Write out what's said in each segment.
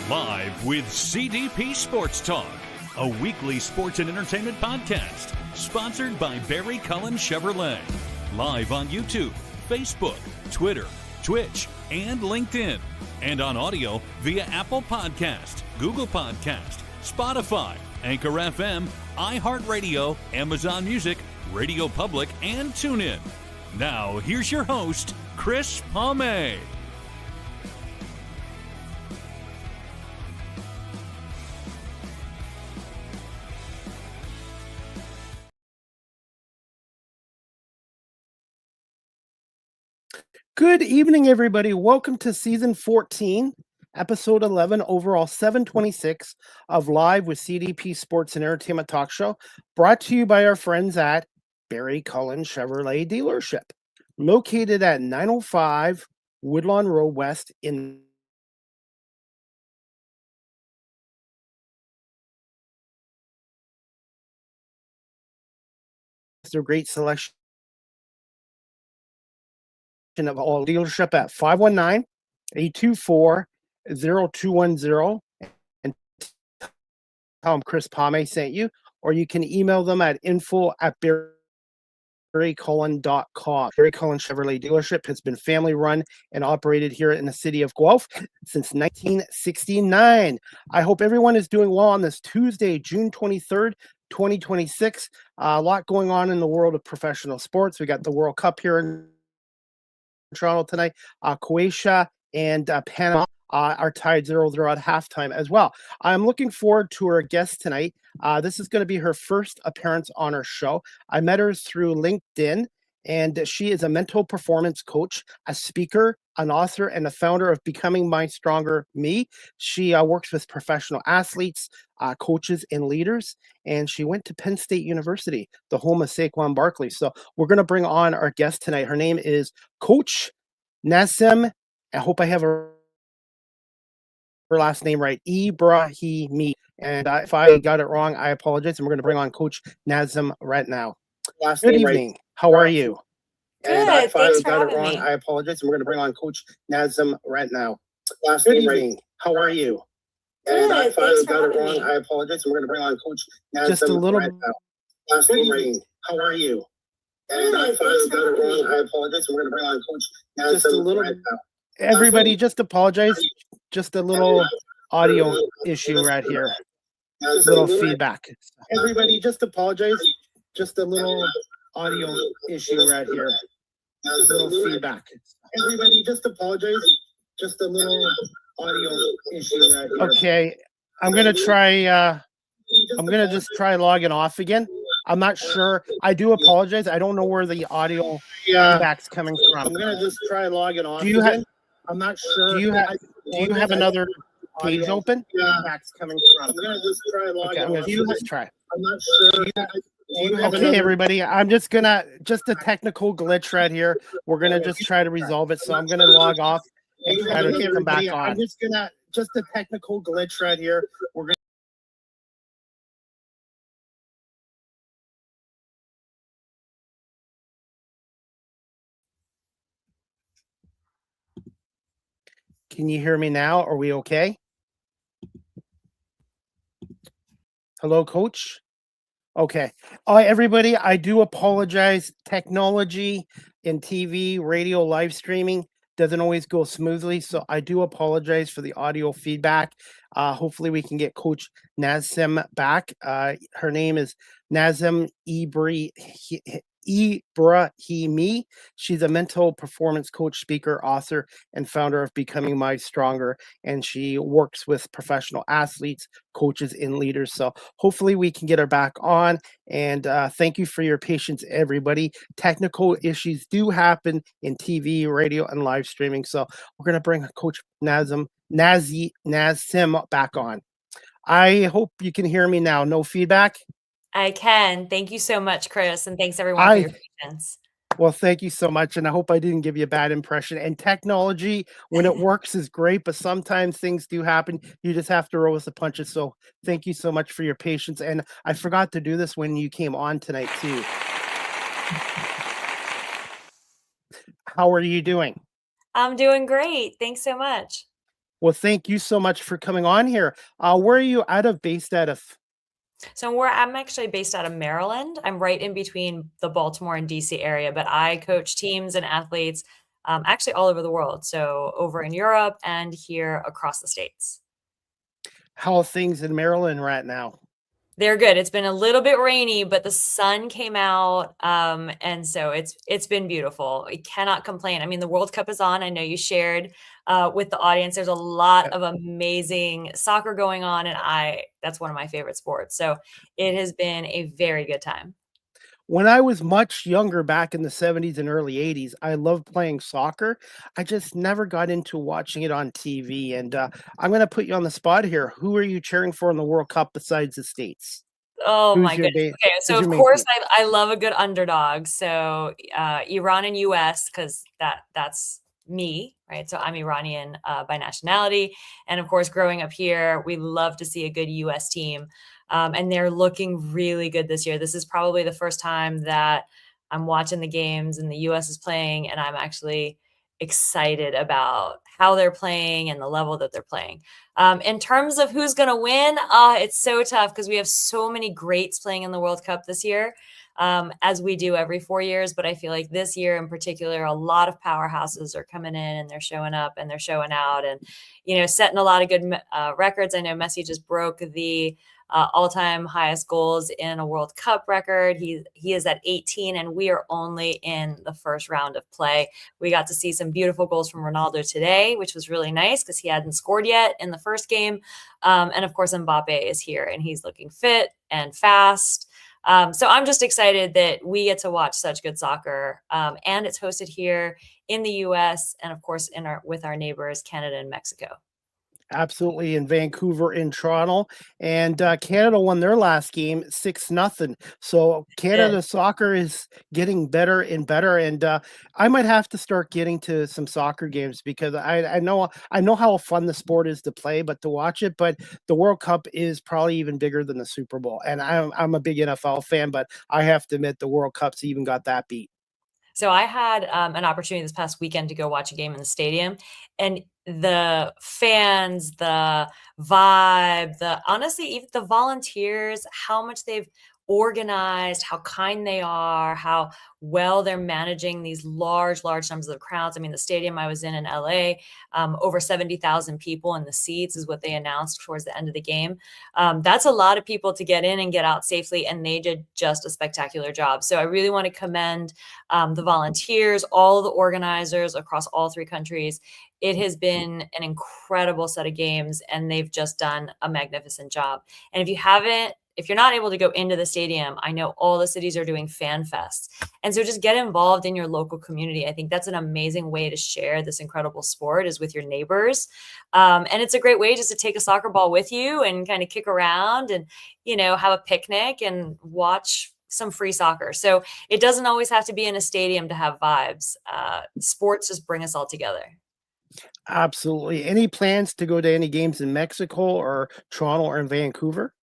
Live with CDP Sports Talk, a weekly sports and entertainment podcast sponsored by Barry Cullen Chevrolet. Live on YouTube, Facebook, Twitter, Twitch, and LinkedIn. And on audio via Apple Podcast, Google Podcast, Spotify, Anchor FM, iHeartRadio, Amazon Music, Radio Public, and TuneIn. Now, here's your host, Chris Palme. Good evening, everybody. Welcome to season 14, episode 11, overall 726 of Live with CDP Sports and Entertainment Talk Show, brought to you by our friends at Barry Cullen Chevrolet Dealership, located at 905 Woodlawn Road West in their great selection of all dealership at 519-824-0210 and tell them Chris Palme sent you, or you can email them at info@barrycullen.com. Barry Cullen Chevrolet Dealership has been family run and operated here in the city of Guelph since 1969. I hope everyone is doing well on this Tuesday, June 23rd, 2026. A lot going on in the world of professional sports. We got the World Cup here in Toronto tonight. Croatia and Panama are tied 0-0 at halftime as well. I'm looking forward to our guest tonight. This is going to be her first appearance on our show. I met her through LinkedIn, and she is a mental performance coach, a speaker, an author, and the founder of Becoming My Stronger Me. She works with professional athletes, coaches, and leaders, and she went to Penn State University, the home of Saquon Barkley. So we're going to bring on our guest tonight. Her name is Coach Nassim. I hope I have her last name right, Ebrahimi. And if I got it wrong, I apologize. And we're going to bring on Coach Nassim right now. Good evening. How are you? Good. If I Thanks for got it having wrong, me. I apologize. And we're going to bring on Coach Nassim right now. Good evening. How are you? Good. If I Thanks for got it having wong, me. I apologize. We're going to bring on Coach Nassim just a little right now. Good evening. How are you? If I got it wrong, I apologize. We're going to bring on Coach Nassim just a little right now. Everybody, just apologize. Just a little audio issue right here. Little feedback. Everybody, just apologize. Just a little audio issue right here. Little feedback. Everybody, just apologize. Just a little audio issue right here. Okay, I'm gonna try. I'm gonna just try logging off again. I'm not sure. I do apologize. I don't know where the audio feedback's coming from. I'm gonna just try logging off. I'm not sure. Do you have another page open? Feedback's coming from. I'm gonna just try logging off. Just try. I'm not sure. Okay, everybody. I'm just a technical glitch right here. We're gonna just try to resolve it. So I'm gonna log off and try to come back on. I'm just a technical glitch right here. We're gonna. Can you hear me now? Are we okay? Hello, Coach. Okay. Everybody, I do apologize. Technology in TV, radio, live streaming doesn't always go smoothly. So I do apologize for the audio feedback. Hopefully we can get Coach Nassim back. Her name is Nassim Ebrahimi. She's a mental performance coach, speaker, author, and founder of Becoming My Stronger. And she works with professional athletes, coaches, and leaders. So hopefully we can get her back on. And thank you for your patience, everybody. Technical issues do happen in TV, radio, and live streaming. So we're going to bring Coach Nassim back on. I hope you can hear me now. No feedback? I can. Thank you so much, Chris, and thanks everyone for your patience. Well, thank you so much, and I hope I didn't give you a bad impression. And technology, when it works, is great, but sometimes things do happen. You just have to roll with the punches. So thank you so much for your patience. And I forgot to do this when you came on tonight, too. How are you doing? I'm doing great. Thanks so much. Well, thank you so much for coming on here. Where are you based out of? So I'm actually based out of Maryland. I'm right in between the Baltimore and DC area, but I coach teams and athletes actually all over the world. So over in Europe and here across the states. How are things in Maryland right now? They're good. It's been a little bit rainy, but the sun came out, and so it's been beautiful. I cannot complain. I mean, the World Cup is on. I know you shared with the audience. There's a lot of amazing soccer going on, and that's one of my favorite sports. So it has been a very good time. When I was much younger, back in the 70s and early 80s, I loved playing soccer. I just never got into watching it on TV. And I'm going to put you on the spot here. Who are you cheering for in the World Cup besides the States? Oh Who's my your goodness. Okay, so who's of your main course team? I love a good underdog. So Iran and US, because that's me, right? So I'm Iranian by nationality, and of course, growing up here, we love to see a good US team, and they're looking really good this year. This is probably the first time that I'm watching the games and the US is playing, and I'm actually excited about how they're playing and the level that they're playing. In terms of who's going to win, it's so tough because we have so many greats playing in the World Cup this year, as we do every 4 years. But I feel like this year in particular, a lot of powerhouses are coming in and they're showing up and they're showing out and, setting a lot of good records. I know Messi just broke the all-time highest goals in a World Cup record. He is at 18, and we are only in the first round of play. We got to see some beautiful goals from Ronaldo today, which was really nice because he hadn't scored yet in the first game. And of course, Mbappe is here, and he's looking fit and fast. So I'm just excited that we get to watch such good soccer, and it's hosted here in the U.S. and of course with our neighbors Canada and Mexico. Absolutely, in Vancouver, in Toronto, and Canada won their last game 6-0. So Good. Canada soccer is getting better and better, and I might have to start getting to some soccer games because I know how fun the sport is to play, but to watch it. But the World Cup is probably even bigger than the Super Bowl, and I'm a big NFL fan, but I have to admit the World Cup's even got that beat. So I had an opportunity this past weekend to go watch a game in the stadium, and the fans, the vibe, the honestly, even the volunteers, how much they've organized, how kind they are, how well they're managing these large, large numbers of crowds. I mean, the stadium I was in LA, over 70,000 people in the seats is what they announced towards the end of the game. That's a lot of people to get in and get out safely, and they did just a spectacular job. So I really want to commend the volunteers, all of the organizers across all three countries. It has been an incredible set of games, and they've just done a magnificent job. And if you're not able to go into the stadium, I know all the cities are doing fan fests. And so just get involved in your local community. I think that's an amazing way to share this incredible sport is with your neighbors. And it's a great way just to take a soccer ball with you and kind of kick around and, have a picnic and watch some free soccer. So it doesn't always have to be in a stadium to have vibes. Sports just bring us all together. Absolutely. Any plans to go to any games in Mexico or Toronto or in Vancouver?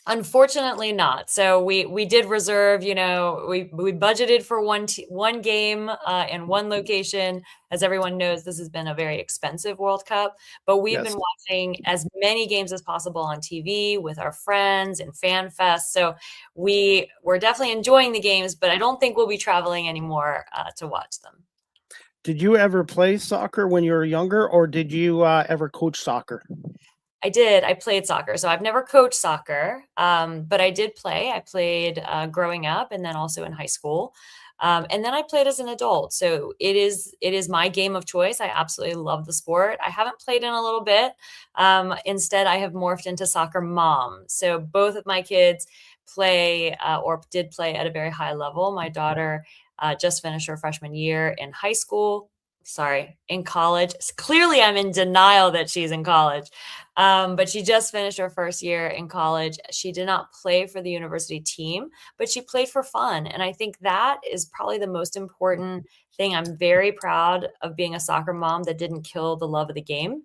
Unfortunately not. So we did reserve, we budgeted for one game in one location. As everyone knows, this has been a very expensive World Cup, but we've Yes. been watching as many games as possible on TV with our friends and fan fest. So we're definitely enjoying the games, but I don't think we'll be traveling anymore to watch them. Did you ever play soccer when you were younger, or did you ever coach soccer? I did. I played soccer. So I've never coached soccer, but I did play. I played growing up and then also in high school. And then I played as an adult. So it is my game of choice. I absolutely love the sport. I haven't played in a little bit. Instead, I have morphed into soccer mom. So both of my kids play or did play at a very high level. My daughter just finished her freshman year in high school. Sorry, in college. Clearly, I'm in denial that she's in college. But she just finished her first year in college. She did not play for the university team, but she played for fun. And I think that is probably the most important thing. I'm very proud of being a soccer mom that didn't kill the love of the game.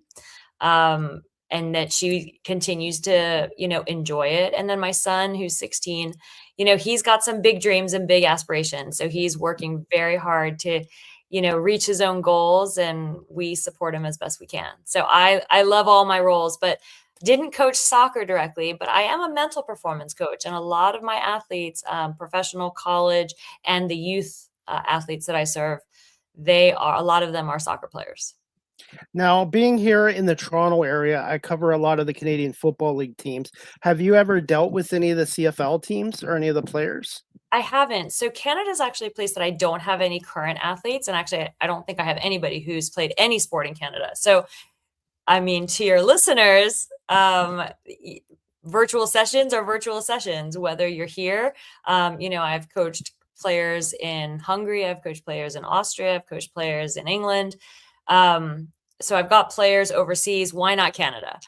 And that she continues to, enjoy it. And then my son, who's 16, he's got some big dreams and big aspirations. So he's working very hard to reach his own goals, and we support him as best we can. So I love all my roles, but didn't coach soccer directly, but I am a mental performance coach. And a lot of my athletes, professional, college, and the youth athletes that I serve, a lot of them are soccer players. Now, being here in the Toronto area, I cover a lot of the Canadian Football League teams. Have you ever dealt with any of the CFL teams or any of the players? I haven't. So Canada is actually a place that I don't have any current athletes. And actually, I don't think I have anybody who's played any sport in Canada. So, I mean, to your listeners, virtual sessions are virtual sessions, whether you're here. I've coached players in Hungary. I've coached players in Austria. I've coached players in England. So I've got players overseas. Why not Canada?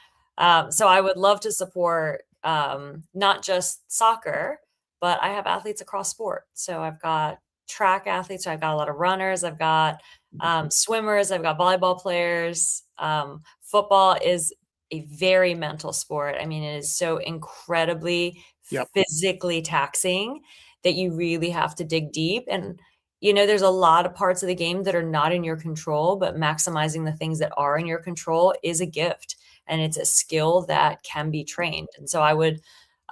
So I would love to support not just soccer, but I have athletes across sport. So I've got track athletes. So I've got a lot of runners. I've got swimmers. I've got volleyball players. Football is a very mental sport. I mean, it is so incredibly physically taxing that you really have to dig deep. And, there's a lot of parts of the game that are not in your control, but maximizing the things that are in your control is a gift. And it's a skill that can be trained. And so I would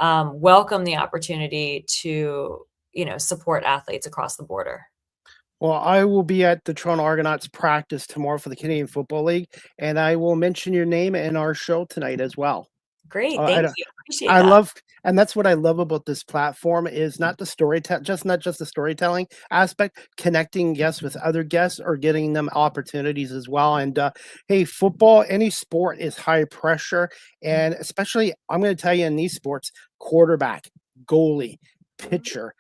welcome the opportunity to, support athletes across the border. Well, I will be at the Toronto Argonauts practice tomorrow for the Canadian Football League, and I will mention your name in our show tonight as well. Great, thank you. Appreciate I that. love, and that's what I love about this platform is not just the storytelling aspect, connecting guests with other guests or getting them opportunities as well. And hey, football, any sport is high pressure, and especially I'm going to tell you in these sports, quarterback, goalie, pitcher.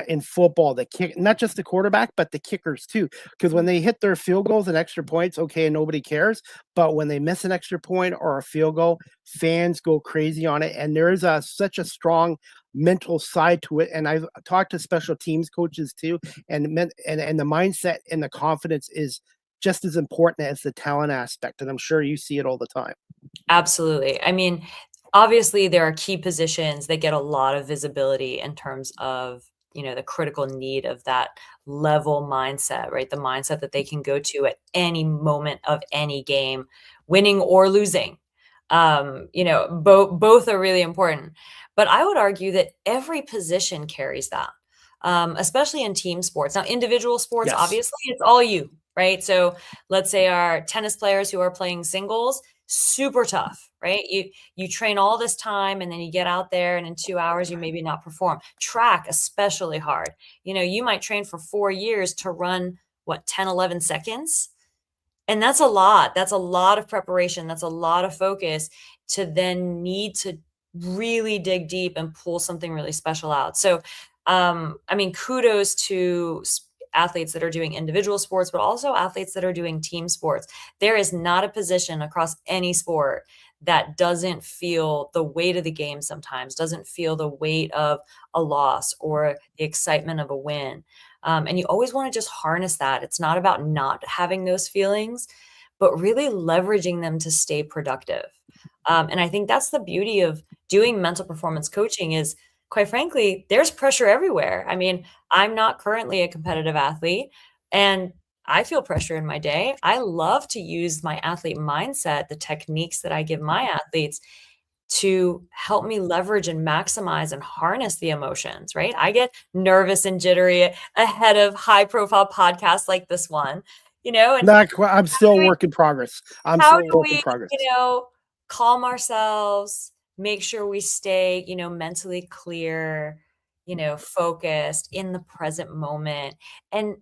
In football, the kick, not just the quarterback, but the kickers too. Because when they hit their field goals and extra points, okay, nobody cares. But when they miss an extra point or a field goal, fans go crazy on it. And there is such a strong mental side to it. And I've talked to special teams coaches too, and the mindset and the confidence is just as important as the talent aspect. And I'm sure you see it all the time. Absolutely. I mean, obviously there are key positions that get a lot of visibility in terms of the critical need of that level mindset, right? The mindset that they can go to at any moment of any game, winning or losing. Both are really important. But I would argue that every position carries that, especially in team sports. Now, individual sports, obviously, it's all you, right? So let's say our tennis players who are playing singles, super tough, right? You train all this time and then you get out there and in 2 hours you maybe not perform. Track, especially hard. You might train for 4 years to run 10, 11 seconds. And that's a lot. That's a lot of preparation. That's a lot of focus to then need to really dig deep and pull something really special out. So, kudos to athletes that are doing individual sports, but also athletes that are doing team sports. There is not a position across any sport that doesn't feel the weight of the game sometimes, doesn't feel the weight of a loss or the excitement of a win. And you always want to just harness that. It's not about not having those feelings, but really leveraging them to stay productive. And I think that's the beauty of doing mental performance coaching is, quite frankly, there's pressure everywhere. I mean, I'm not currently a competitive athlete and I feel pressure in my day. I love to use my athlete mindset, the techniques that I give my athletes to help me leverage and maximize and harness the emotions, right? I get nervous and jittery ahead of high profile podcasts like this one, and I'm still a work in progress. How do we, calm ourselves, make sure we stay, mentally clear, focused in the present moment. And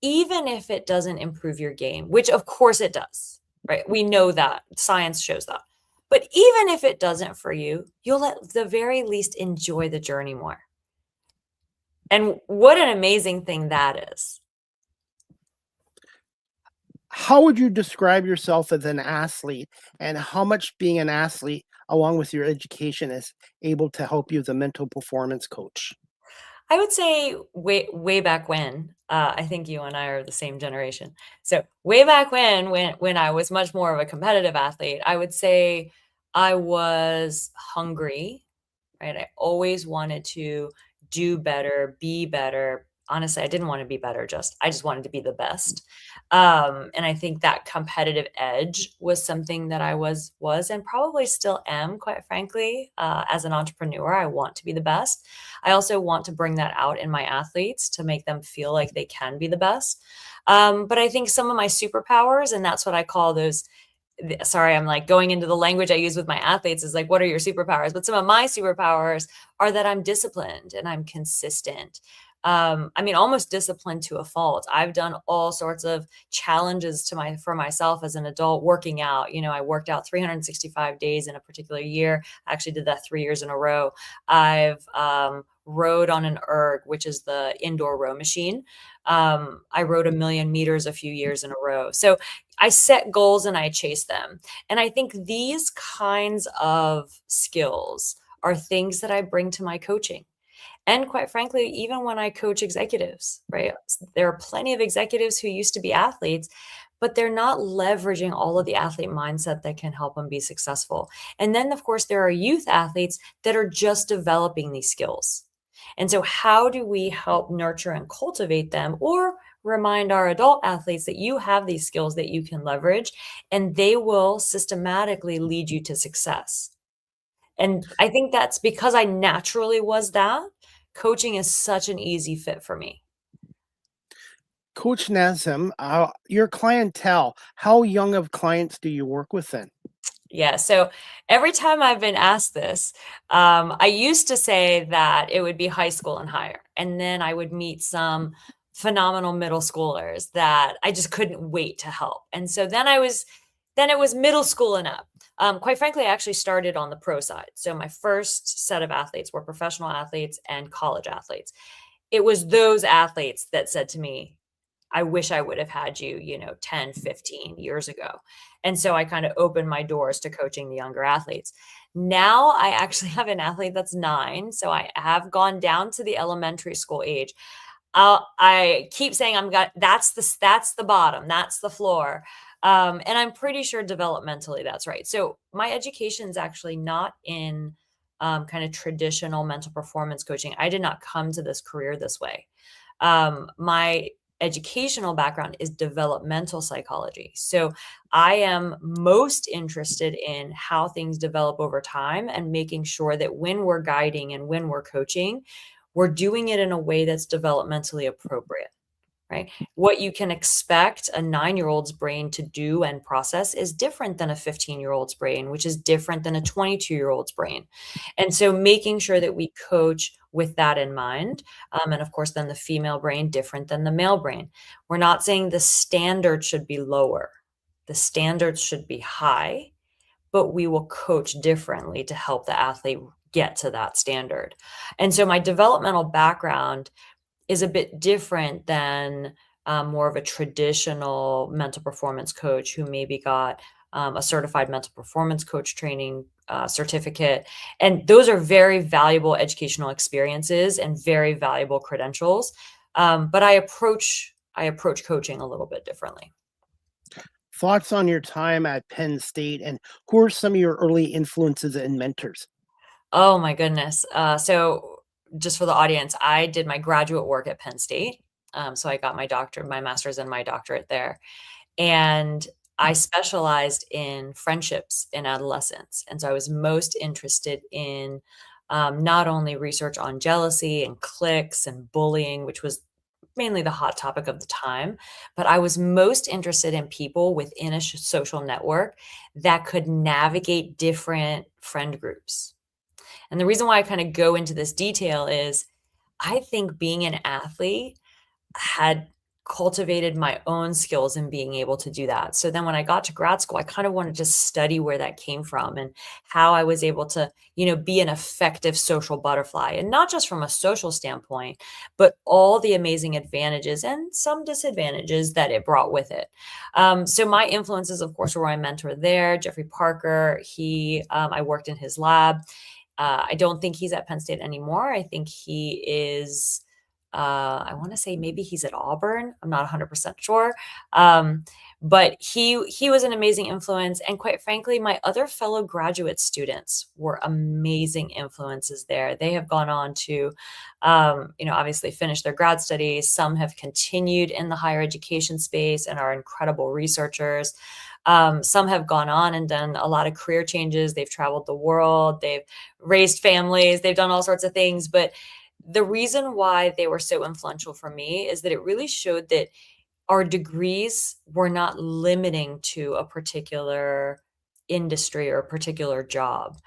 even if it doesn't improve your game, which of course it does, right? We know that science shows that. But even if it doesn't for you, you'll at the very least enjoy the journey more. And what an amazing thing that is. How would you describe yourself as an athlete, and how much being an athlete along with your education is able to help you as a mental performance coach? I would say way back when, I think you and I are the same generation. So way back when I was much more of a competitive athlete, I would say I was hungry, right? I always wanted to do better, be better, honestly, I didn't want to be better. I just wanted to be the best. And I think that competitive edge was something that I was, and probably still am, quite frankly, as an entrepreneur. I want to be the best. I also want to bring that out in my athletes to make them feel like they can be the best. But I think some of my superpowers, and that's what I call those. Sorry, I'm like going into the language I use with my athletes is like, what are your superpowers? But some of my superpowers are that I'm disciplined and I'm consistent. I mean, almost disciplined to a fault. I've done all sorts of challenges for myself as an adult working out. I worked out 365 days in a particular year. I actually did that 3 years in a row. I've rode on an erg, which is the indoor row machine. I rode 1,000,000 meters a few years in a row. So I set goals and I chase them. And I think these kinds of skills are things that I bring to my coaching. And quite frankly, even when I coach executives, right? There are plenty of executives who used to be athletes, but they're not leveraging all of the athlete mindset that can help them be successful. And then, of course, there are youth athletes that are just developing these skills. And so, how do we help nurture and cultivate them, or remind our adult athletes that you have these skills that you can leverage and they will systematically lead you to success? And I think that's because I naturally was that. Coaching is such an easy fit for me. Coach Nassim, your clientele, how young of clients do you work with then? Yeah. So every time I've been asked this, I used to say that it would be high school and higher. And then I would meet some phenomenal middle schoolers that I just couldn't wait to help. And so then it was middle school and up. Quite frankly, I actually started on the pro side. So my first set of athletes were professional athletes and college athletes. It was those athletes that said to me, I wish I would have had you, 10, 15 years ago. And so I kind of opened my doors to coaching the younger athletes. Now I actually have an athlete that's 9. So I have gone down to the elementary school age. I keep saying that's the bottom, that's the floor. And I'm pretty sure developmentally that's right. So my education is actually not in kind of traditional mental performance coaching. I did not come to this career this way. My educational background is developmental psychology. So I am most interested in how things develop over time and making sure that when we're guiding and when we're coaching, we're doing it in a way that's developmentally appropriate. Right? What you can expect a 9-year-old's brain to do and process is different than a 15-year-old's brain, which is different than a 22-year-old's brain. And so making sure that we coach with that in mind. And of course, then the female brain different than the male brain. We're not saying the standard should be lower. The standards should be high, but we will coach differently to help the athlete get to that standard. And so my developmental background is a bit different than more of a traditional mental performance coach who maybe got a certified mental performance coach training certificate. And those are very valuable educational experiences and very valuable credentials. But I approach coaching a little bit differently. Thoughts on your time at Penn State, and who are some of your early influences and mentors? Oh my goodness. So just for the audience, I did my graduate work at Penn State. So I got my master's and my doctorate there. And I specialized in friendships in adolescence. And so I was most interested in not only research on jealousy and cliques and bullying, which was mainly the hot topic of the time, but I was most interested in people within a social network that could navigate different friend groups. And the reason why I kind of go into this detail is I think being an athlete had cultivated my own skills in being able to do that. So then when I got to grad school, I kind of wanted to study where that came from and how I was able to, be an effective social butterfly, and not just from a social standpoint, but all the amazing advantages and some disadvantages that it brought with it. So my influences, of course, were my mentor there, Jeffrey Parker. I worked in his lab. I don't think he's at Penn State anymore. I think he is I want to say maybe he's at Auburn. I'm not 100% sure. But he was an amazing influence. And quite frankly, my other fellow graduate students were amazing influences there. They have gone on to, obviously finish their grad studies. Some have continued in the higher education space and are incredible researchers. Some have gone on and done a lot of career changes. They've traveled the world. They've raised families. They've done all sorts of things. But the reason why they were so influential for me is that it really showed that our degrees were not limiting to a particular industry or a particular job.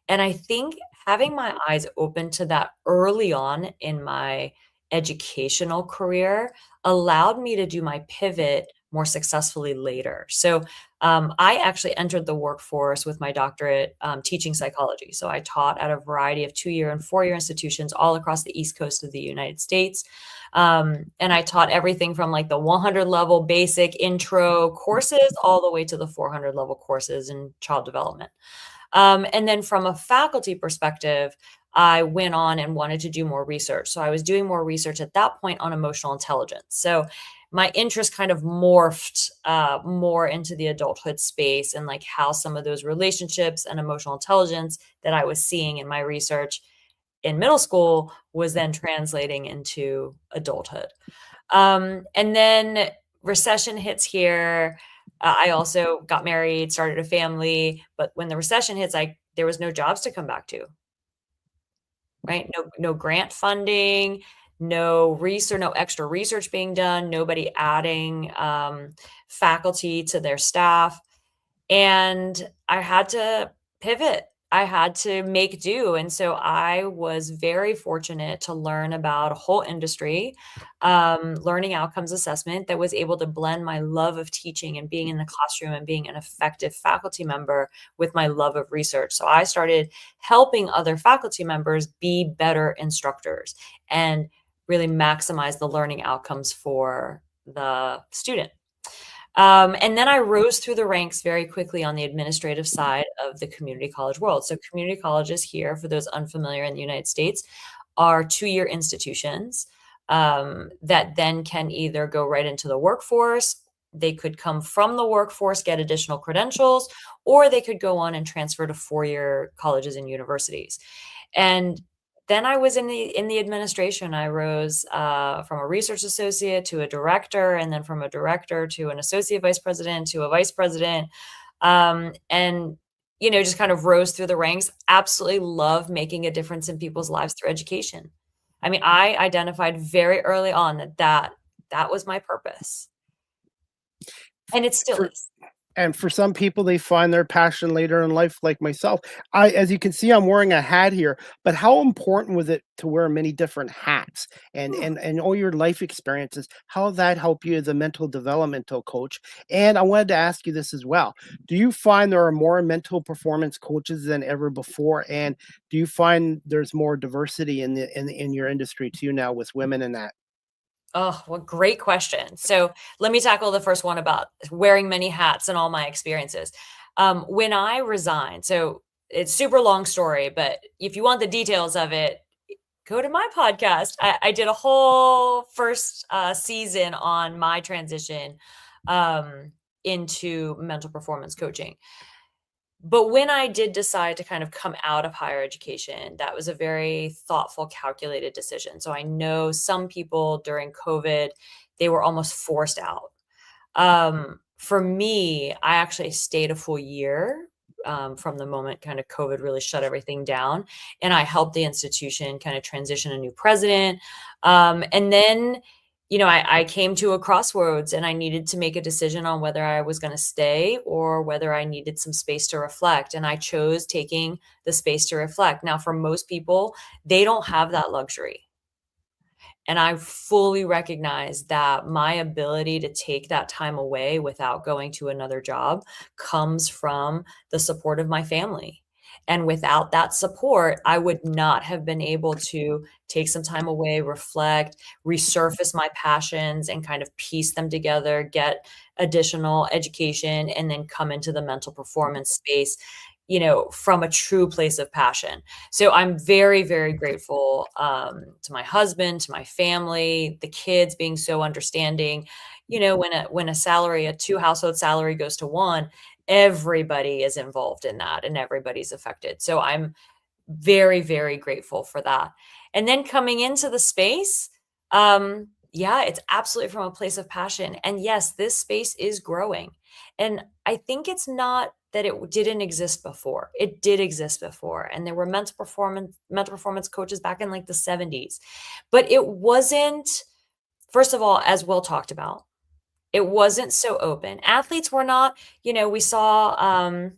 And I think having my eyes open to that early on in my educational career allowed me to do my pivot more successfully later. So I actually entered the workforce with my doctorate teaching psychology. So I taught at a variety of 2-year and 4-year institutions all across the East Coast of the United States. And I taught everything from like the 100 level basic intro courses all the way to the 400 level courses in child development. And then from a faculty perspective, I went on and wanted to do more research. So I was doing more research at that point on emotional intelligence. So my interest kind of morphed more into the adulthood space and like how some of those relationships and emotional intelligence that I was seeing in my research in middle school was then translating into adulthood. And then recession hits here. I also got married, started a family, but when the recession hits, there was no jobs to come back to, right? No grant funding, no research, no extra research being done, nobody adding faculty to their staff. And I had to pivot. I had to make do. And so I was very fortunate to learn about a whole industry, learning outcomes assessment that was able to blend my love of teaching and being in the classroom and being an effective faculty member with my love of research. So I started helping other faculty members be better instructors and really maximize the learning outcomes for the student. And then I rose through the ranks very quickly on the administrative side of the community college world. So community colleges here, for those unfamiliar in the United States, are 2-year institutions that then can either go right into the workforce. They could come from the workforce, get additional credentials, or they could go on and transfer to 4-year colleges and universities. And then I was in the administration. I rose from a research associate to a director, and then from a director to an associate vice president to a vice president, and just kind of rose through the ranks. Absolutely love making a difference in people's lives through education. I mean, I identified very early on that was my purpose, and it still is. And for some people, they find their passion later in life, like myself. As you can see, I'm wearing a hat here, but how important was it to wear many different hats and all your life experiences? How that helped you as a mental developmental coach? And I wanted to ask you this as well. Do you find there are more mental performance coaches than ever before? And do you find there's more diversity in your industry too now with women in that? Oh, well, great question. So let me tackle the first one about wearing many hats and all my experiences. When I resigned, so it's super long story, but if you want the details of it, go to my podcast. I did a whole first season on my transition into mental performance coaching. But when I did decide to kind of come out of higher education, that was a very thoughtful, calculated decision. So I know some people during COVID, they were almost forced out. For me, I actually stayed a full year from the moment kind of COVID really shut everything down. And I helped the institution kind of transition a new president. And then I came to a crossroads and I needed to make a decision on whether I was going to stay or whether I needed some space to reflect. And I chose taking the space to reflect. Now, for most people, they don't have that luxury. And I fully recognize that my ability to take that time away without going to another job comes from the support of my family. And without that support, I would not have been able to take some time away, reflect, resurface my passions and kind of piece them together, get additional education, and then come into the mental performance space. from a true place of passion. So I'm very, very grateful to my husband, to my family, the kids being so understanding. When a two household salary goes to one, everybody is involved in that and everybody's affected. So I'm very, very grateful for that. And then coming into the space, it's absolutely from a place of passion. And yes, this space is growing. And I think it's not that it didn't exist before. It did exist before. And there were mental performance coaches back in like the 70s. But it wasn't, first of all, as Will talked about, it wasn't so open. Athletes were not, we saw an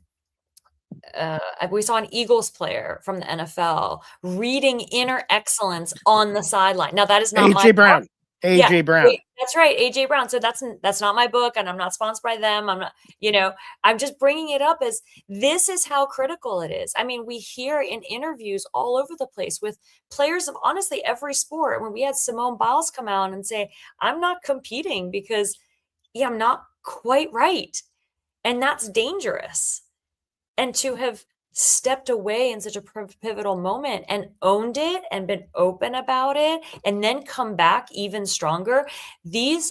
Eagles player from the NFL reading inner excellence on the sideline. Now that is not AJ Brown. AJ Brown. That's right, AJ Brown. So that's not my book, and I'm not sponsored by them. I'm not, I'm just bringing it up as this is how critical it is. I mean, we hear in interviews all over the place with players of honestly every sport. When we had Simone Biles come out and say, "I'm not competing because I'm not quite right," and that's dangerous. And to have stepped away in such a pivotal moment and owned it and been open about it and then come back even stronger. This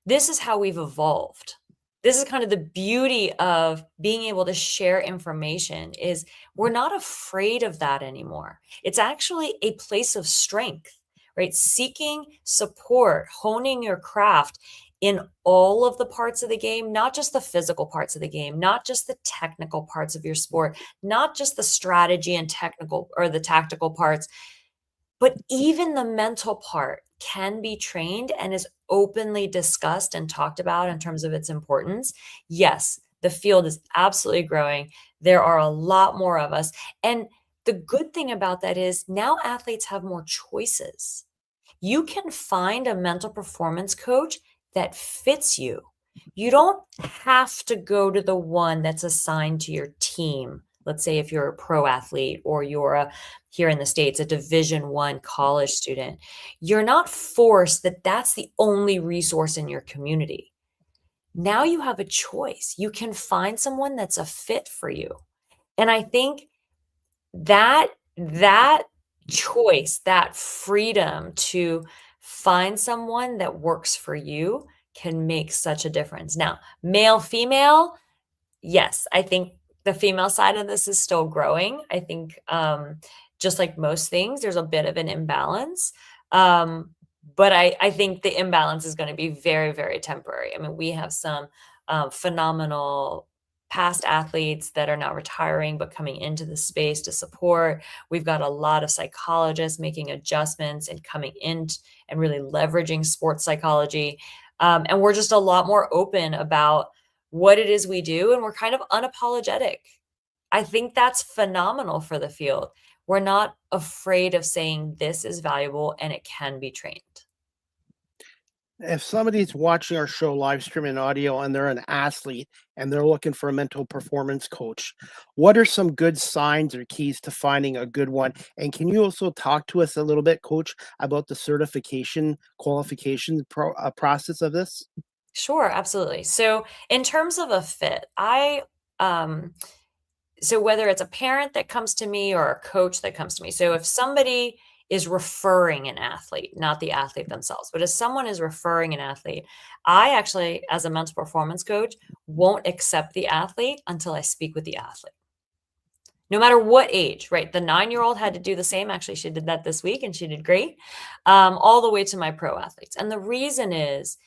is how we've evolved. This is kind of the beauty of being able to share information is we're not afraid of that anymore. It's actually a place of strength, right? Seeking support, honing your craft in all of the parts of the game, not just the physical parts of the game, not just the technical parts of your sport, not just the strategy and technical or the tactical parts, but even the mental part can be trained and is openly discussed and talked about in terms of its importance. Yes, the field is absolutely growing. There are a lot more of us. And the good thing about that is now athletes have more choices. You can find a mental performance coach that fits you. You don't have to go to the one that's assigned to your team. Let's say if you're a pro athlete or you're here in the States, a Division I college student, you're not forced that that's the only resource in your community. Now you have a choice. You can find someone that's a fit for you. And I think that choice, that freedom to find someone that works for you can make such a difference. Now, male, female, yes, I think the female side of this is still growing. I think just like most things, there's a bit of an imbalance. But I think the imbalance is going to be very, very temporary. I mean, we have some phenomenal past athletes that are now retiring, but coming into the space to support. We've got a lot of psychologists making adjustments and coming in and really leveraging sports psychology. And we're just a lot more open about what it is we do. And we're kind of unapologetic. I think that's phenomenal for the field. We're not afraid of saying this is valuable and it can be trained. If somebody's watching our show live stream in audio and they're an athlete and they're looking for a mental performance coach, what are some good signs or keys to finding a good one? And can you also talk to us a little bit, Coach, about the certification qualification process of this? Sure, absolutely. So in terms of a fit, so whether it's a parent that comes to me or a coach that comes to me, so if somebody is referring an athlete, not the athlete themselves, but if someone is referring an athlete, I actually, as a mental performance coach, won't accept the athlete until I speak with the athlete. No matter what age, right? The 9-year-old had to do the same. Actually, she did that this week and she did great, all the way to my pro athletes. And the reason is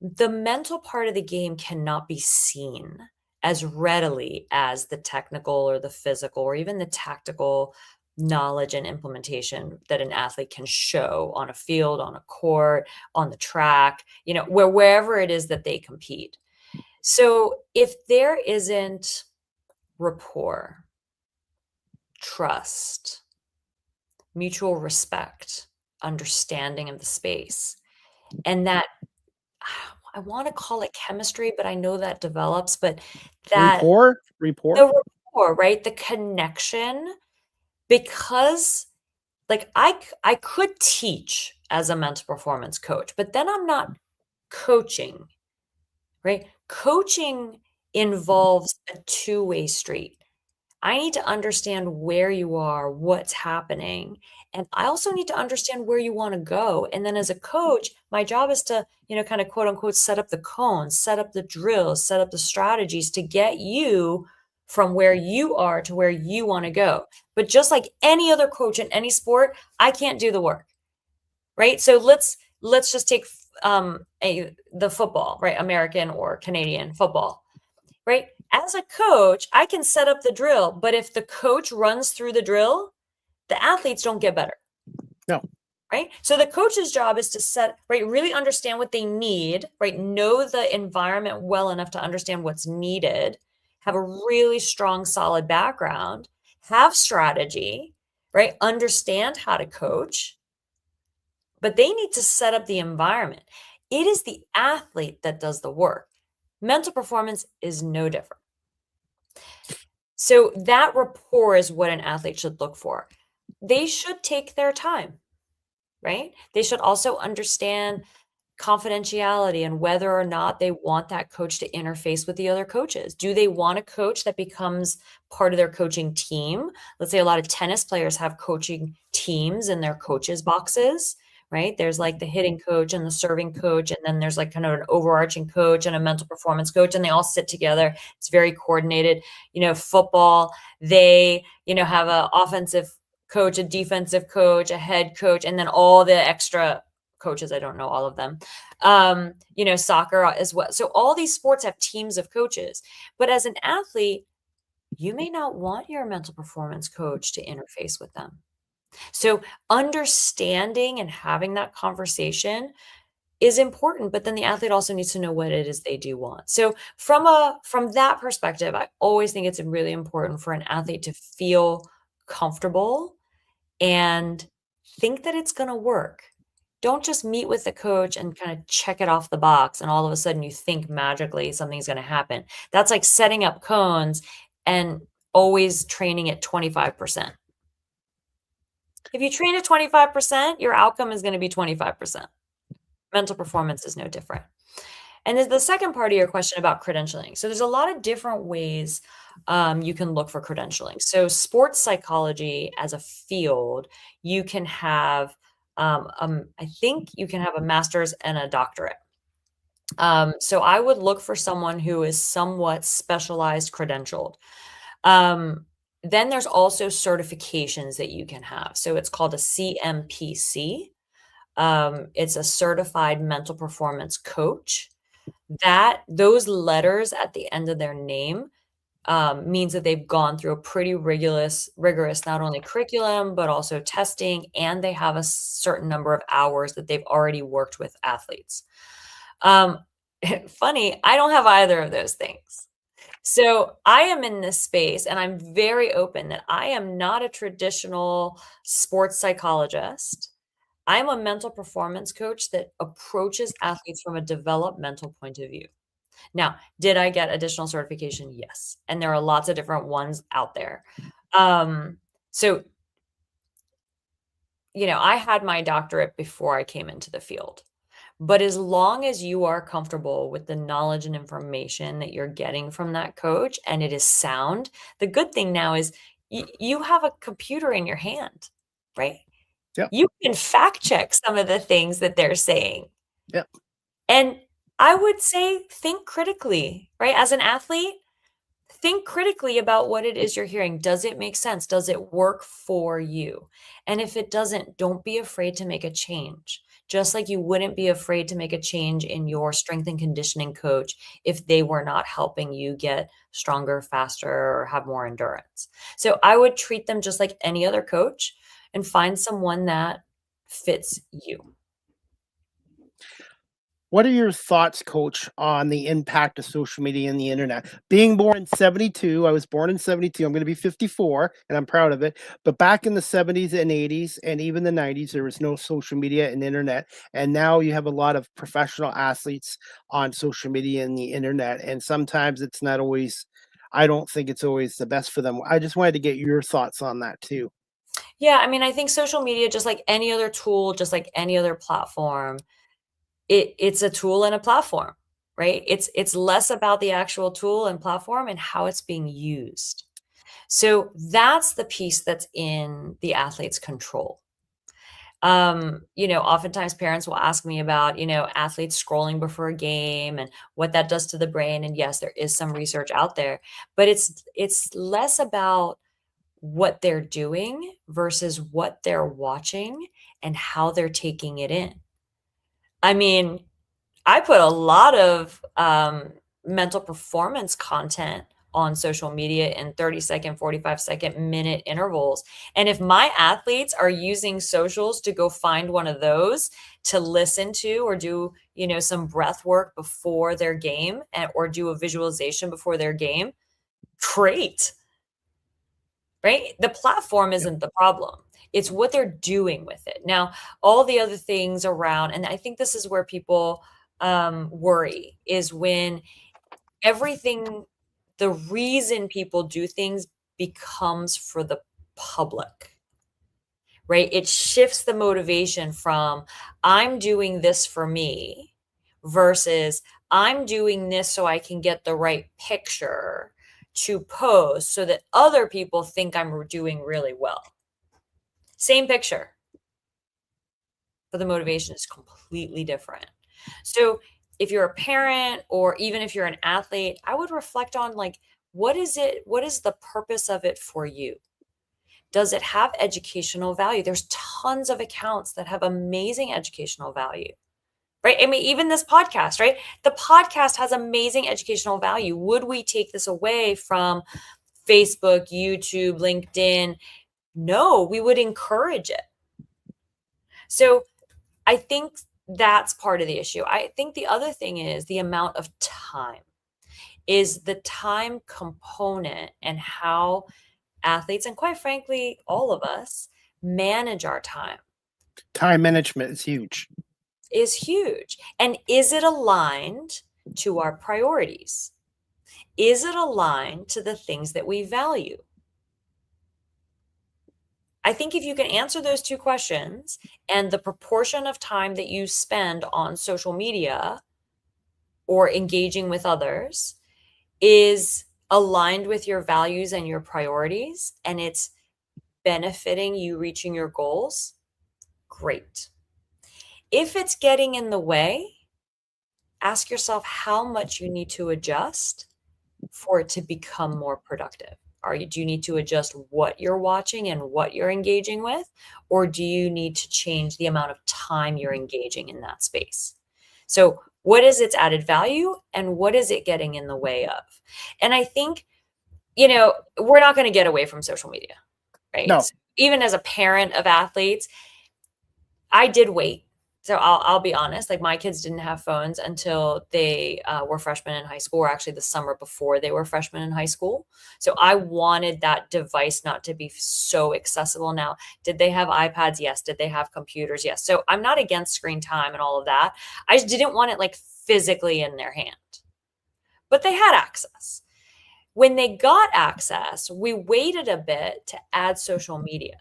the mental part of the game cannot be seen as readily as the technical or the physical or even the tactical knowledge and implementation that an athlete can show on a field, on a court, on the track, wherever it is that they compete. So if there isn't rapport, trust, mutual respect, understanding of the space, and that I want to call it chemistry, but I know that develops, but that rapport, the rapport, right? The connection, because like I could teach as a mental performance coach, but then I'm not coaching, right? Coaching involves a two-way street. I need to understand where you are, what's happening, and I also need to understand where you want to go. And then as a coach, my job is to, kind of quote unquote, set up the cones, set up the drills, set up the strategies to get you from where you are to where you want to go. But just like any other coach in any sport, I can't do the work, right? So let's just take the football, right? American or Canadian football, right? As a coach, I can set up the drill, but if the coach runs through the drill, the athletes don't get better. No. Right? So the coach's job is to really understand what they need, right? Know the environment well enough to understand what's needed, have a really strong, solid background, have strategy, right? Understand how to coach, but they need to set up the environment. It is the athlete that does the work. Mental performance is no different. So that rapport is what an athlete should look for. They should take their time, right? They should also understand confidentiality and whether or not they want that coach to interface with the other coaches. Do they want a coach that becomes part of their coaching team? Let's say a lot of tennis players have coaching teams in their coaches boxes, right? There's like the hitting coach and the serving coach, and then there's like kind of an overarching coach and a mental performance coach, and they all sit together. It's very coordinated. Football, they, have an offensive coach, a defensive coach, a head coach, and then all the extra coaches. I don't know all of them. Soccer as well. So all these sports have teams of coaches, but as an athlete, you may not want your mental performance coach to interface with them. So understanding and having that conversation is important, but then the athlete also needs to know what it is they do want. So from that perspective, I always think it's really important for an athlete to feel comfortable and think that it's going to work. Don't just meet with the coach and kind of check it off the box and all of a sudden you think magically something's going to happen. That's like setting up cones and always training at 25%. If you train at 25%, your outcome is going to be 25%. Mental performance is no different. And then the second part of your question about credentialing. So there's a lot of different ways you can look for credentialing. So sports psychology as a field, you can have, I think you can have a master's and a doctorate. So I would look for someone who is somewhat specialized credentialed. Then there's also certifications that you can have. So it's called a CMPC. It's a certified mental performance coach. Those letters at the end of their name means that they've gone through a pretty rigorous, not only curriculum, but also testing, and they have a certain number of hours that they've already worked with athletes. Funny, I don't have either of those things. So I am in this space and I'm very open that I am not a traditional sports psychologist. I'm a mental performance coach that approaches athletes from a developmental point of view. Now, did I get additional certification? Yes. And there are lots of different ones out there. So, I had my doctorate before I came into the field. But as long as you are comfortable with the knowledge and information that you're getting from that coach and it is sound, the good thing now is you have a computer in your hand, right? Yep. You can fact check some of the things that they're saying. Yep. And I would say think critically, right? As an athlete, think critically about what it is you're hearing. Does it make sense? Does it work for you? And if it doesn't, don't be afraid to make a change. Just like you wouldn't be afraid to make a change in your strength and conditioning coach if they were not helping you get stronger, faster, or have more endurance. So I would treat them just like any other coach and find someone that fits you. What are your thoughts, Coach, on the impact of social media and the internet? Being born in 72, I was born in 72. I'm going to be 54, and I'm proud of it. But back in the 70s and 80s, and even the 90s, there was no social media and internet. And now you have a lot of professional athletes on social media and the internet. And sometimes it's not always, I don't think it's always the best for them. I just wanted to get your thoughts on that too. Yeah, I mean, I think social media, just like any other tool, just like any other platform, it's a tool and a platform, right? It's less about the actual tool and platform and how it's being used. So that's the piece that's in the athlete's control. Oftentimes parents will ask me about, athletes scrolling before a game and what that does to the brain. And yes, there is some research out there, but it's less about what they're doing versus what they're watching and how they're taking it in. I mean, I put a lot of mental performance content on social media in 30-second, 45-second, minute intervals. And if my athletes are using socials to go find one of those to listen to or do, some breath work before their game or do a visualization before their game, great. Right? The platform isn't the problem. It's what they're doing with it. Now, all the other things around, and I think this is where people worry, is when the reason people do things becomes for the public, right? It shifts the motivation from I'm doing this for me versus I'm doing this so I can get the right picture to post so that other people think I'm doing really well. Same picture, but the motivation is completely different. So if you're a parent or even if you're an athlete, I would reflect on what is the purpose of it for you? Does it have educational value? There's tons of accounts that have amazing educational value, right? I mean, even this podcast, right? The podcast has amazing educational value. Would we take this away from Facebook, YouTube, LinkedIn? No, we would encourage it. So I think that's part of the issue. I think the other thing is the amount of time, is the time component and how athletes, and quite frankly, all of us, manage our time. Time management is huge. And is it aligned to our priorities? Is it aligned to the things that we value? I think if you can answer those two questions and the proportion of time that you spend on social media or engaging with others is aligned with your values and your priorities, and it's benefiting you reaching your goals, great. If it's getting in the way, ask yourself how much you need to adjust for it to become more productive. Do you need to adjust what you're watching and what you're engaging with, or do you need to change the amount of time you're engaging in that space? So what is its added value and what is it getting in the way of? And I think, we're not going to get away from social media, right? No. So even as a parent of athletes, I did wait. So I'll be honest, my kids didn't have phones until they were freshmen in high school, or actually the summer before they were freshmen in high school. So I wanted that device not to be so accessible. Now, did they have iPads? Yes. Did they have computers? Yes. So I'm not against screen time and all of that. I just didn't want it physically in their hand, but they had access. When they got access, we waited a bit to add social media,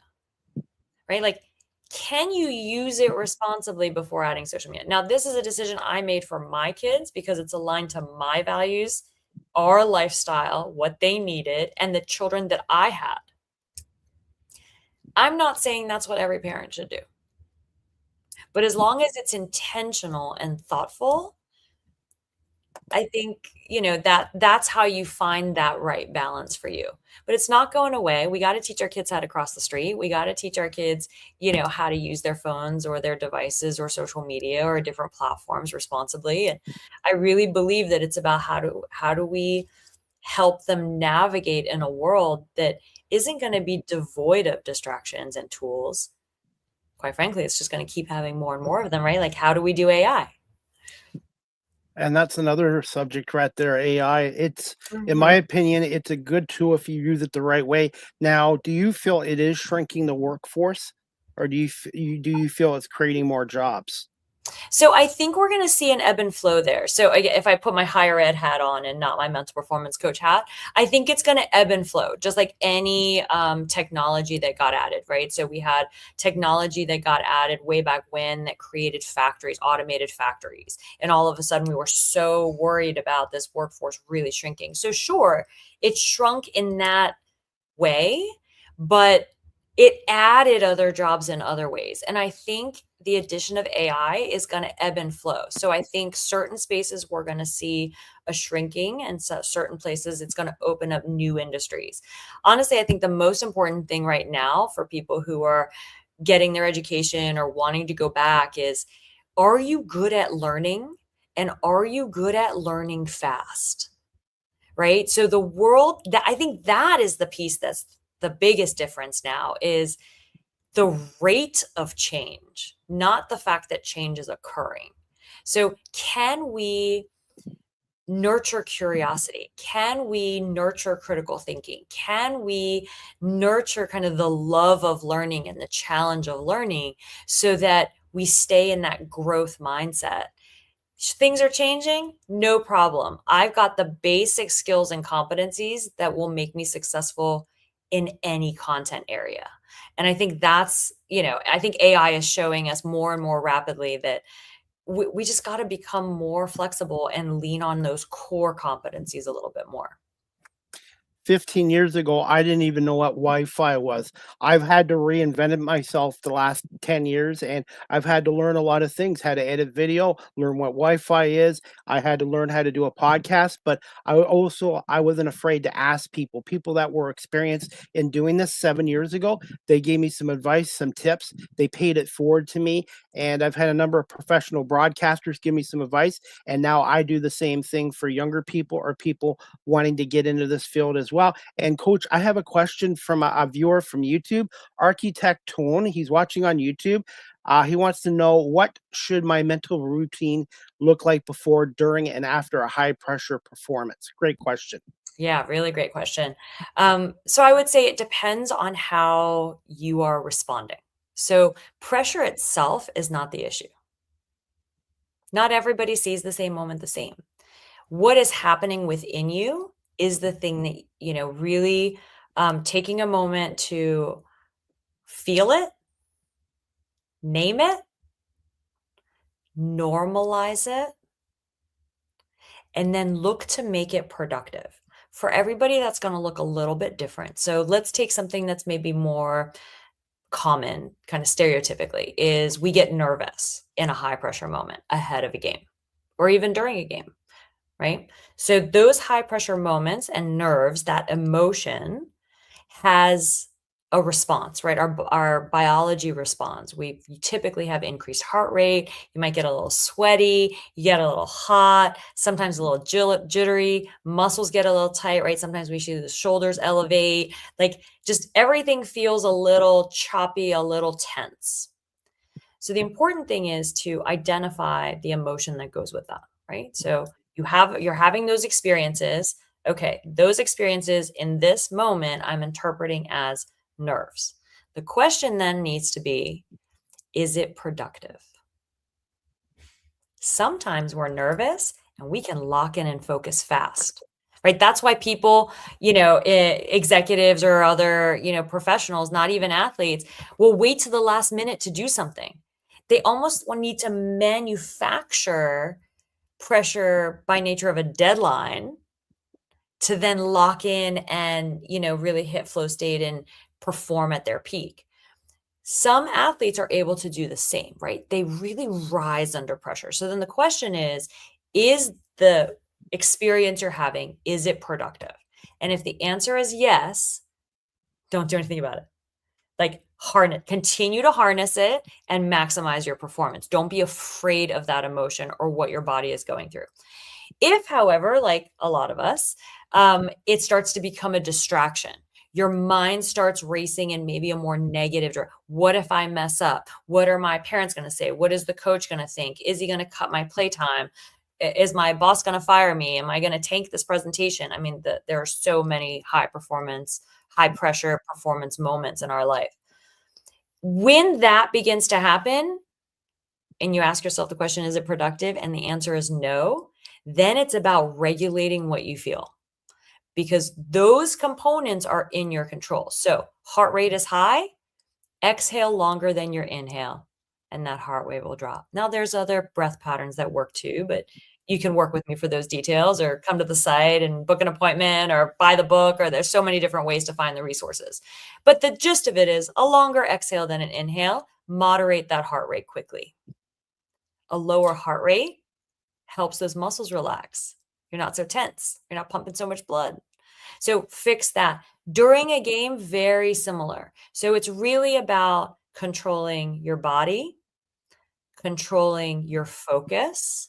right? Can you use it responsibly before adding social media? Now, this is a decision I made for my kids because it's aligned to my values, our lifestyle, what they needed, and the children that I had. I'm not saying that's what every parent should do. But as long as it's intentional and thoughtful, I think, that's how you find that right balance for you. But it's not going away. We got to teach our kids how to cross the street. We got to teach our kids, how to use their phones or their devices or social media or different platforms responsibly. And I really believe that it's about how do we help them navigate in a world that isn't going to be devoid of distractions and tools. Quite frankly, it's just going to keep having more and more of them, right? How do we do AI? And that's another subject right there, AI. It's, in my opinion, it's a good tool if you use it the right way. Now, do you feel it is shrinking the workforce, or do you feel it's creating more jobs? So I think we're going to see an ebb and flow there. So if I put my higher ed hat on and not my mental performance coach hat, I think it's going to ebb and flow, just like any technology that got added, right? So we had technology that got added way back when that created factories, automated factories. And all of a sudden we were so worried about this workforce really shrinking. So sure, it shrunk in that way, but it added other jobs in other ways. And I think the addition of AI is going to ebb and flow. So I think certain spaces we're going to see a shrinking, and so certain places it's going to open up new industries. Honestly, I think the most important thing right now for people who are getting their education or wanting to go back is, are you good at learning, and are you good at learning fast? Right? So the world, that I think that is the piece that's the biggest difference now, is the rate of change, not the fact that change is occurring. So can we nurture curiosity? Can we nurture critical thinking? Can we nurture kind of the love of learning and the challenge of learning so that we stay in that growth mindset? Things are changing, no problem. I've got the basic skills and competencies that will make me successful in any content area. And I think that's, I think AI is showing us more and more rapidly that we just got to become more flexible and lean on those core competencies a little bit more. 15 years ago, I didn't even know what Wi-Fi was. I've had to reinvent it myself the last 10 years, and I've had to learn a lot of things, how to edit video, learn what Wi-Fi is. I had to learn how to do a podcast, but I wasn't afraid to ask people that were experienced in doing this 7 years ago. They gave me some advice, some tips. They paid it forward to me, and I've had a number of professional broadcasters give me some advice, and now I do the same thing for younger people or people wanting to get into this field as well. And Coach, I have a question from a viewer from YouTube, Architect Tone. He's watching on YouTube. He wants to know, what should my mental routine look like before, during, and after a high pressure performance? Great question. Yeah, really great question. So I would say it depends on how you are responding. So pressure itself is not the issue. Not everybody sees the same moment the same. What is happening within you is the thing that, really taking a moment to feel it, name it, normalize it, and then look to make it productive. For everybody, that's going to look a little bit different. So let's take something that's maybe more common, kind of stereotypically, is we get nervous in a high pressure moment ahead of a game or even during a game. Right? So those high pressure moments and nerves, that emotion has a response, right? Our biology responds. You typically have increased heart rate. You might get a little sweaty. You get a little hot, sometimes a little jittery. Muscles get a little tight, right? Sometimes we see the shoulders elevate. Like, just everything feels a little choppy, a little tense. So the important thing is to identify the emotion that goes with that, right? So you're having those experiences. Okay, those experiences in this moment, I'm interpreting as nerves. The question then needs to be, is it productive? Sometimes we're nervous and we can lock in and focus fast, right? That's why people, executives or other, professionals, not even athletes, will wait to the last minute to do something. They almost need to manufacture pressure by nature of a deadline to then lock in and, really hit flow state and perform at their peak. Some athletes are able to do the same, right? They really rise under pressure. So then the question is the experience you're having, is it productive? And if the answer is yes, don't do anything about it. Like, continue to harness it and maximize your performance. Don't be afraid of that emotion or what your body is going through. If, however, like a lot of us, it starts to become a distraction, your mind starts racing in maybe a more negative direction. What if I mess up? What are my parents going to say? What is the coach going to think? Is he going to cut my playtime? Is my boss going to fire me? Am I going to tank this presentation? I mean, there are so many high pressure performance moments in our life. When that begins to happen, and you ask yourself the question, is it productive? And the answer is no. Then it's about regulating what you feel, because those components are in your control. So heart rate is high, exhale longer than your inhale, and that heart rate will drop. Now, there's other breath patterns that work too, but you can work with me for those details, or come to the site and book an appointment, or buy the book, or there's so many different ways to find the resources. But the gist of it is a longer exhale than an inhale, moderate that heart rate quickly. A lower heart rate helps those muscles relax. You're not so tense. You're not pumping so much blood. So fix that. During a game, very similar. So it's really about controlling your body, controlling your focus,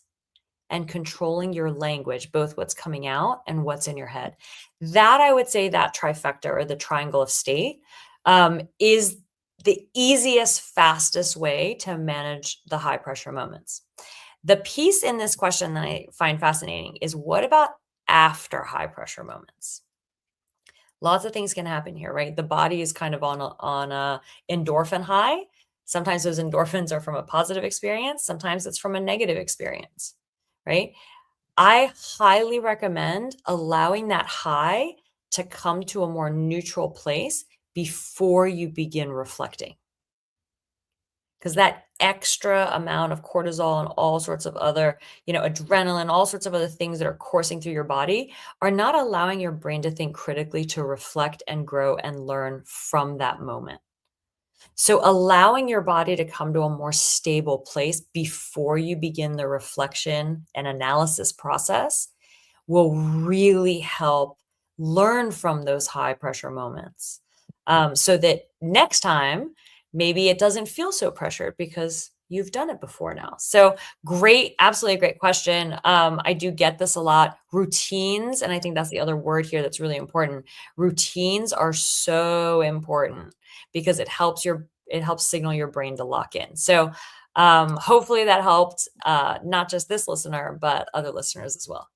and controlling your language, both what's coming out and what's in your head. That, I would say, that trifecta, or the triangle of state, is the easiest, fastest way to manage the high pressure moments. The piece in this question that I find fascinating is, what about after high pressure moments? Lots of things can happen here, right? The body is kind of on a endorphin high. Sometimes those endorphins are from a positive experience. Sometimes it's from a negative experience, right? I highly recommend allowing that high to come to a more neutral place before you begin reflecting. Because that extra amount of cortisol and all sorts of other, adrenaline, all sorts of other things that are coursing through your body are not allowing your brain to think critically, to reflect and grow and learn from that moment. So allowing your body to come to a more stable place before you begin the reflection and analysis process will really help learn from those high pressure moments. So that next time, maybe it doesn't feel so pressured because you've done it before now. So great, absolutely great question. I do get this a lot. Routines, and I think that's the other word here that's really important. Routines are so important because it helps signal your brain to lock in. So hopefully that helped not just this listener, but other listeners as well.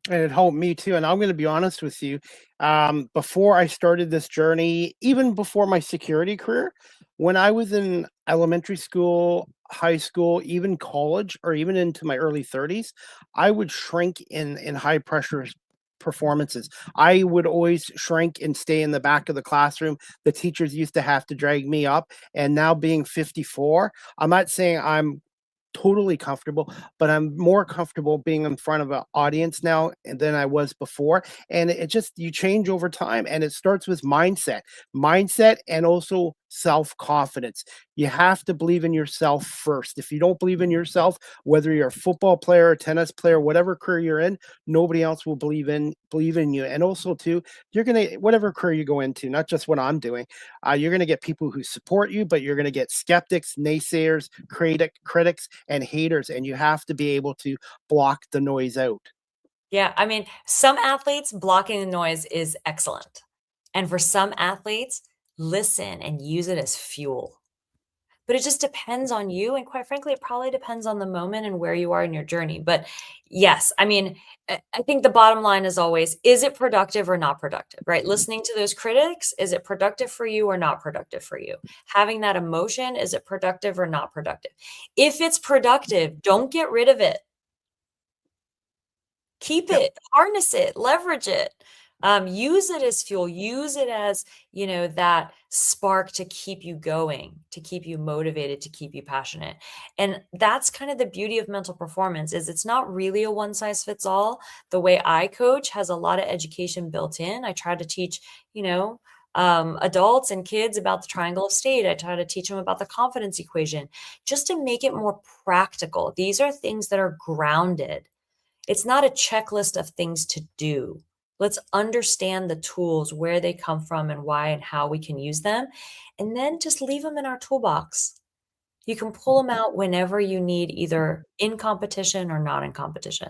And it helped me too. And I'm going to be honest with you. Before I started this journey, even before my security career, when I was in elementary school, high school, even college, or even into my early 30s, I would shrink in high pressure performances. I would always shrink and stay in the back of the classroom. The teachers used to have to drag me up. And now, being 54, I'm not saying I'm totally comfortable, but I'm more comfortable being in front of an audience now than I was before. And it just, you change over time, and it starts with mindset, and also self-confidence. You have to believe in yourself first. If you don't believe in yourself, whether you're a football player, a tennis player, whatever career you're in, nobody else will believe in you. And also too, you're going to, whatever career you go into, not just what I'm doing, you're going to get people who support you, but you're going to get skeptics, naysayers, critics, and haters, and you have to be able to block the noise out. Yeah, I mean, some athletes, blocking the noise is excellent. And for some athletes, listen and use it as fuel. But it just depends on you. And quite frankly, it probably depends on the moment and where you are in your journey. But yes, I mean, I think the bottom line is always, is it productive or not productive, right? Listening to those critics, is it productive for you or not productive for you? Having that emotion, is it productive or not productive? If it's productive, don't get rid of it. Keep it, harness it, leverage it. Use it as fuel, use it as, that spark to keep you going, to keep you motivated, to keep you passionate. And that's kind of the beauty of mental performance, is it's not really a one size fits all. The way I coach has a lot of education built in. I try to teach, adults and kids about the triangle of state. I try to teach them about the confidence equation, just to make it more practical. These are things that are grounded. It's not a checklist of things to do. Let's understand the tools, where they come from and why and how we can use them, and then just leave them in our toolbox. You can pull them out whenever you need, either in competition or not in competition.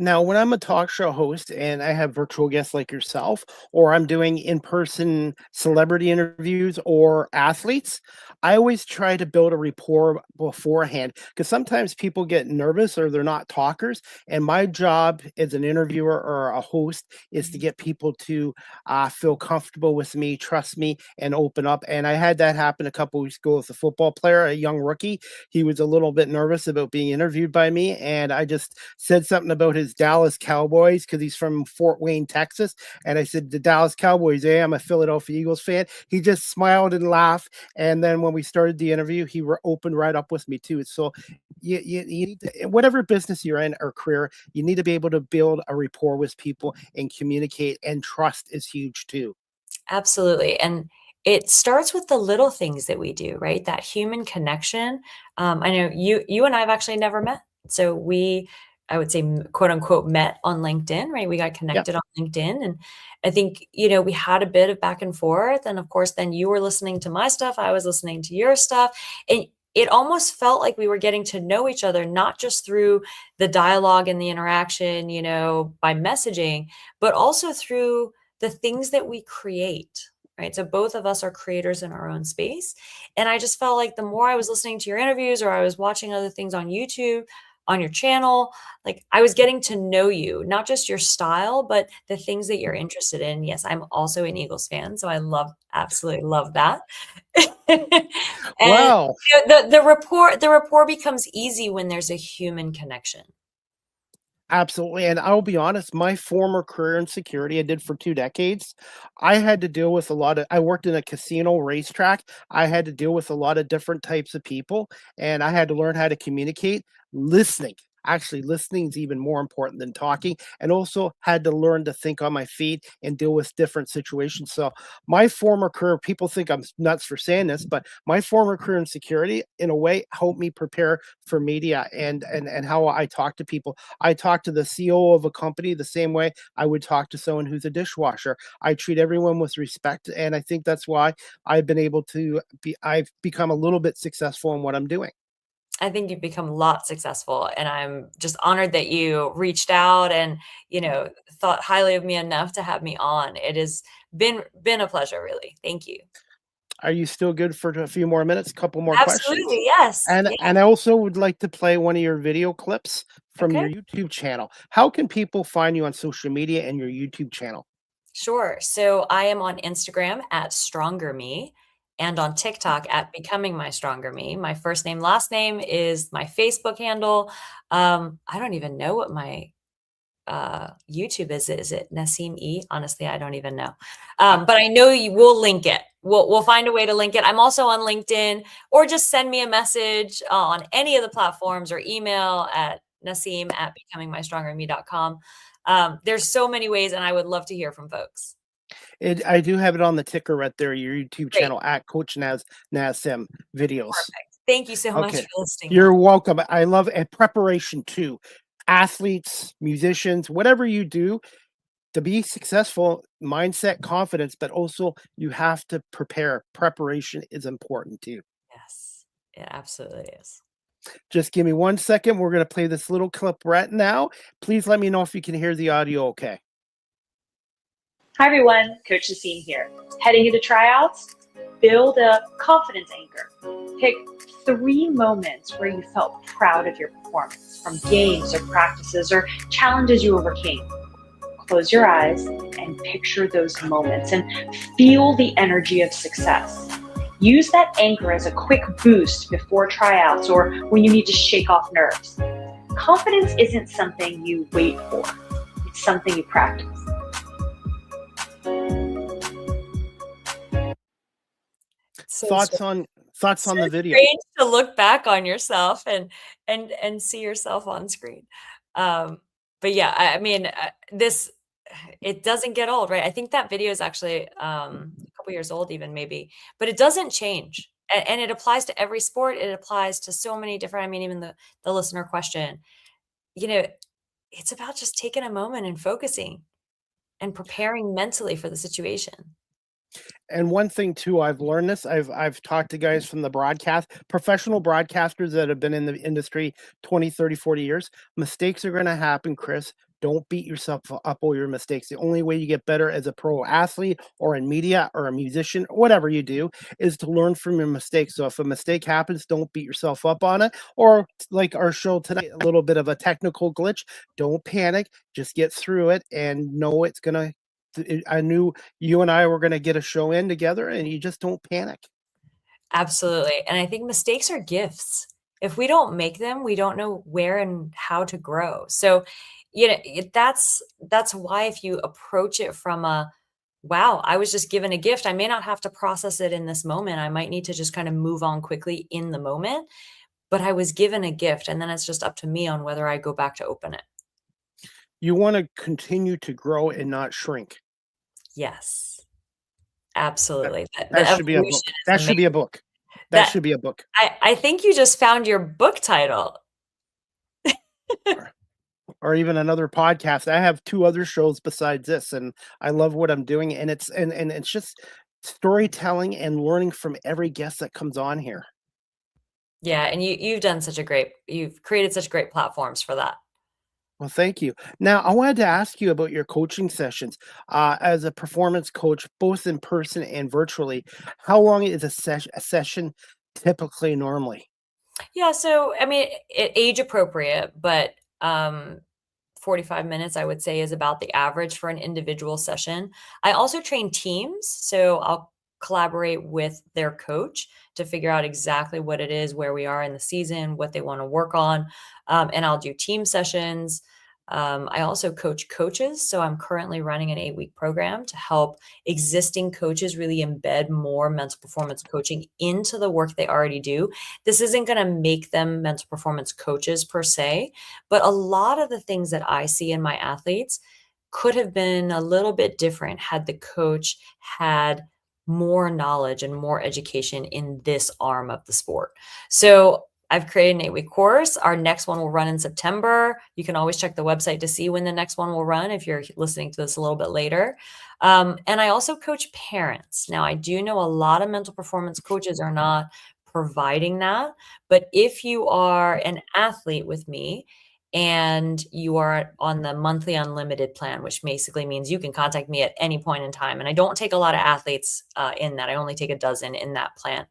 Now, when I'm a talk show host and I have virtual guests like yourself, or I'm doing in person celebrity interviews or athletes, I always try to build a rapport beforehand because sometimes people get nervous or they're not talkers. And my job as an interviewer or a host is to get people to feel comfortable with me, trust me, and open up. And I had that happen a couple weeks ago with a football player, a young rookie. He was a little bit nervous about being interviewed by me. And I just said something about his Dallas Cowboys because he's from Fort Wayne, Texas. And I said, the Dallas Cowboys, I'm a Philadelphia Eagles fan. He just smiled and laughed. And then when we started the interview, he opened right up with me too. So you need to, whatever business you're in or career, you need to be able to build a rapport with people and communicate, and trust is huge too. Absolutely. And it starts with the little things that we do, right? That human connection. I know you and I have actually never met. So I would say, quote unquote, met on LinkedIn, right? We got Yep. connected on LinkedIn. And I think, we had a bit of back and forth. And of course, then you were listening to my stuff. I was listening to your stuff. And it almost felt like we were getting to know each other, not just through the dialogue and the interaction, by messaging, but also through the things that we create, right? So both of us are creators in our own space. And I just felt like the more I was listening to your interviews or I was watching other things on YouTube, on your channel, like I was getting to know you, not just your style, but the things that you're interested in. Yes, I'm also an Eagles fan, so I absolutely love that. And Wow. the rapport becomes easy when there's a human connection. Absolutely. And I'll be honest, my former career in security, I did for 2 decades. I had to deal with I worked in a casino racetrack. I had to deal with a lot of different types of people, and I had to learn how to communicate, listening. Actually, listening is even more important than talking, and also had to learn to think on my feet and deal with different situations. So, my former career, people think I'm nuts for saying this, but my former career in security, in a way, helped me prepare for media and how I talk to people. I talk to the CEO of a company the same way I would talk to someone who's a dishwasher. I treat everyone with respect, and I think that's why I've become a little bit successful in what I'm doing. I think you've become a lot successful, and I'm just honored that you reached out and, thought highly of me enough to have me on. It has been a pleasure, really. Thank you. Are you still good for a few more minutes? A couple more questions? Absolutely. Yes. And Yeah. and I also would like to play one of your video clips from Okay. your YouTube channel. How can people find you on social media and your YouTube channel? Sure. So I am on Instagram at Stronger Me and on TikTok at Becoming My Stronger Me. My first name, last name is my Facebook handle. I don't even know what my YouTube is. Is it Nassim E? Honestly, I don't even know. But I know you will link it. We'll find a way to link it. I'm also on LinkedIn, or just send me a message on any of the platforms, or email at Nassim at becomingmystrongerme.com. There's so many ways, and I would love to hear from folks. I do have it on the ticker right there, your YouTube Great. channel at Coach Nassim videos. Perfect. Thank you so much Okay. for listening. You're welcome. I love and preparation too. Athletes, musicians, whatever you do to be successful, mindset, confidence, but also you have to prepare. Preparation is important too. Yes, it absolutely is. Just give me 1 second. We're going to play this little clip right now. Please let me know if you can hear the audio okay. Hi everyone, Coach Nassim here. Heading into tryouts, build a confidence anchor. Pick 3 moments where you felt proud of your performance, from games or practices or challenges you overcame. Close your eyes and picture those moments and feel the energy of success. Use that anchor as a quick boost before tryouts or when you need to shake off nerves. Confidence isn't something you wait for, it's something you practice. So Thoughts on the video? strange to look back on yourself and see yourself on screen. But yeah, I mean, this it doesn't get old, right? I think that video is actually a couple years old, even maybe, but it doesn't change, and it applies to every sport. It applies to so many different. I mean, even the listener question, you know, it's about just taking a moment and focusing and preparing mentally for the situation. And one thing too, I've learned this. I've talked to guys from the professional broadcasters that have been in the industry 20, 30, 40 years. Mistakes are going to happen, Chris. Don't beat yourself up over your mistakes. The only way you get better as a pro athlete or in media or a musician, or whatever you do, is to learn from your mistakes. So if a mistake happens, don't beat yourself up on it. Or like our show tonight, a little bit of a technical glitch. Don't panic. Just get through it and know it's going to. I knew you and I were going to get a show in together, and you just don't panic. Absolutely. And I think mistakes are gifts. If we don't make them, we don't know where and how to grow. So, that's why if you approach it from a, wow, I was just given a gift, I may not have to process it in this moment. I might need to just kind of move on quickly in the moment, but I was given a gift, and then it's just up to me on whether I go back to open it. You want to continue to grow and not shrink. Yes, absolutely. That should be a book. That should be a book. That should be a book. I think you just found your book title. Or even another podcast. I have 2 other shows besides this, and I love what I'm doing. And it's just storytelling and learning from every guest that comes on here. Yeah, and you've created such great platforms for that. Well, thank you. Now, I wanted to ask you about your coaching sessions. As a performance coach, both in person and virtually, how long is a session typically normally? Yeah, so I mean, age appropriate, but 45 minutes, I would say, is about the average for an individual session. I also train teams, so I'll collaborate with their coach to figure out exactly what it is, where we are in the season, what they want to work on, and I'll do team sessions. I also coach coaches, so I'm currently running an 8-week program to help existing coaches really embed more mental performance coaching into the work they already do. This isn't going to make them mental performance coaches per se, but a lot of the things that I see in my athletes could have been a little bit different had the coach had more knowledge and more education in this arm of the sport. So I've created an 8-week course. Our next one will run in September. You can always check the website to see when the next one will run if you're listening to this a little bit later. And I also coach parents. Now, I do know a lot of mental performance coaches are not providing that, but if you are an athlete with me and you are on the monthly unlimited plan, which basically means you can contact me at any point in time. And I don't take a lot of athletes in that. I only take a dozen in that plan.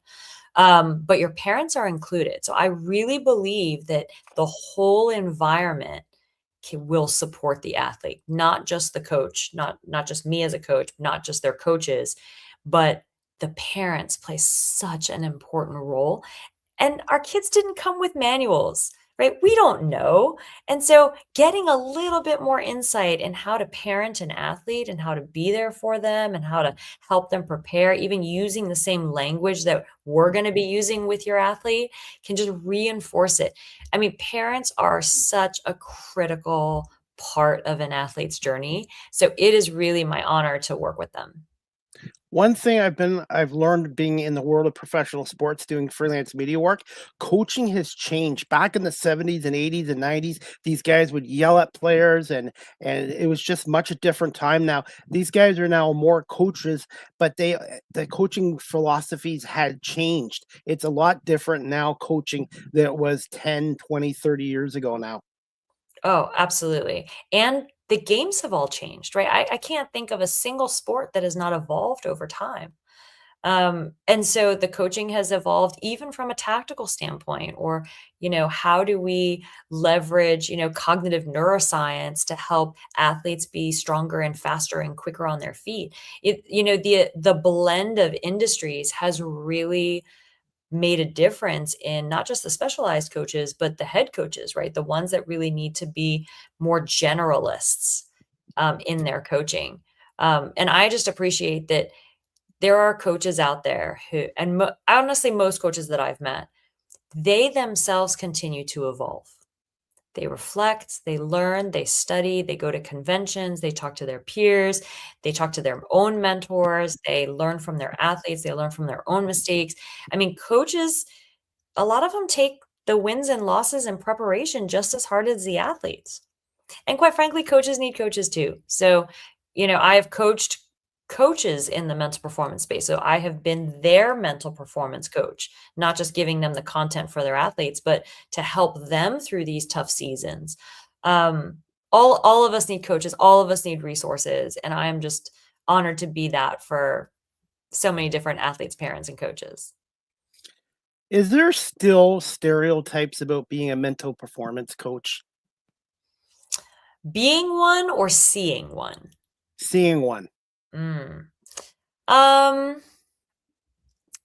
But your parents are included. So I really believe that the whole environment will support the athlete, not just the coach, not just me as a coach, not just their coaches, but the parents play such an important role. And our kids didn't come with manuals, right? We don't know. And so getting a little bit more insight in how to parent an athlete and how to be there for them and how to help them prepare, even using the same language that we're going to be using with your athlete, can just reinforce it. I mean, parents are such a critical part of an athlete's journey. So it is really my honor to work with them. One thing I've learned being in the world of professional sports, doing freelance media work, coaching has changed. Back in the 70s and 80s and 90s, these guys would yell at players and it was just much a different time now. These guys are now more coaches, but the coaching philosophies had changed. It's a lot different now coaching than it was 10, 20, 30 years ago now. Oh, absolutely. And the games have all changed, right? I can't think of a single sport that has not evolved over time. And so the coaching has evolved even from a tactical standpoint, or, how do we leverage, cognitive neuroscience to help athletes be stronger and faster and quicker on their feet? The blend of industries has really made a difference in not just the specialized coaches, but the head coaches, right? The ones that really need to be more generalists in their coaching. And I just appreciate that there are coaches out there who, and honestly, most coaches that I've met, they themselves continue to evolve. They reflect, they learn, they study, they go to conventions, they talk to their peers, they talk to their own mentors, they learn from their athletes, they learn from their own mistakes. I mean, coaches, a lot of them take the wins and losses in preparation just as hard as the athletes. And quite frankly, coaches need coaches too. So, I have coached coaches in the mental performance space. So I have been their mental performance coach, not just giving them the content for their athletes, but to help them through these tough seasons. all of us need coaches, all of us need resources, and I am just honored to be that for so many different athletes, parents, and coaches. Is there still stereotypes about being a mental performance coach? Being one or seeing one? Seeing one. Mm. Um,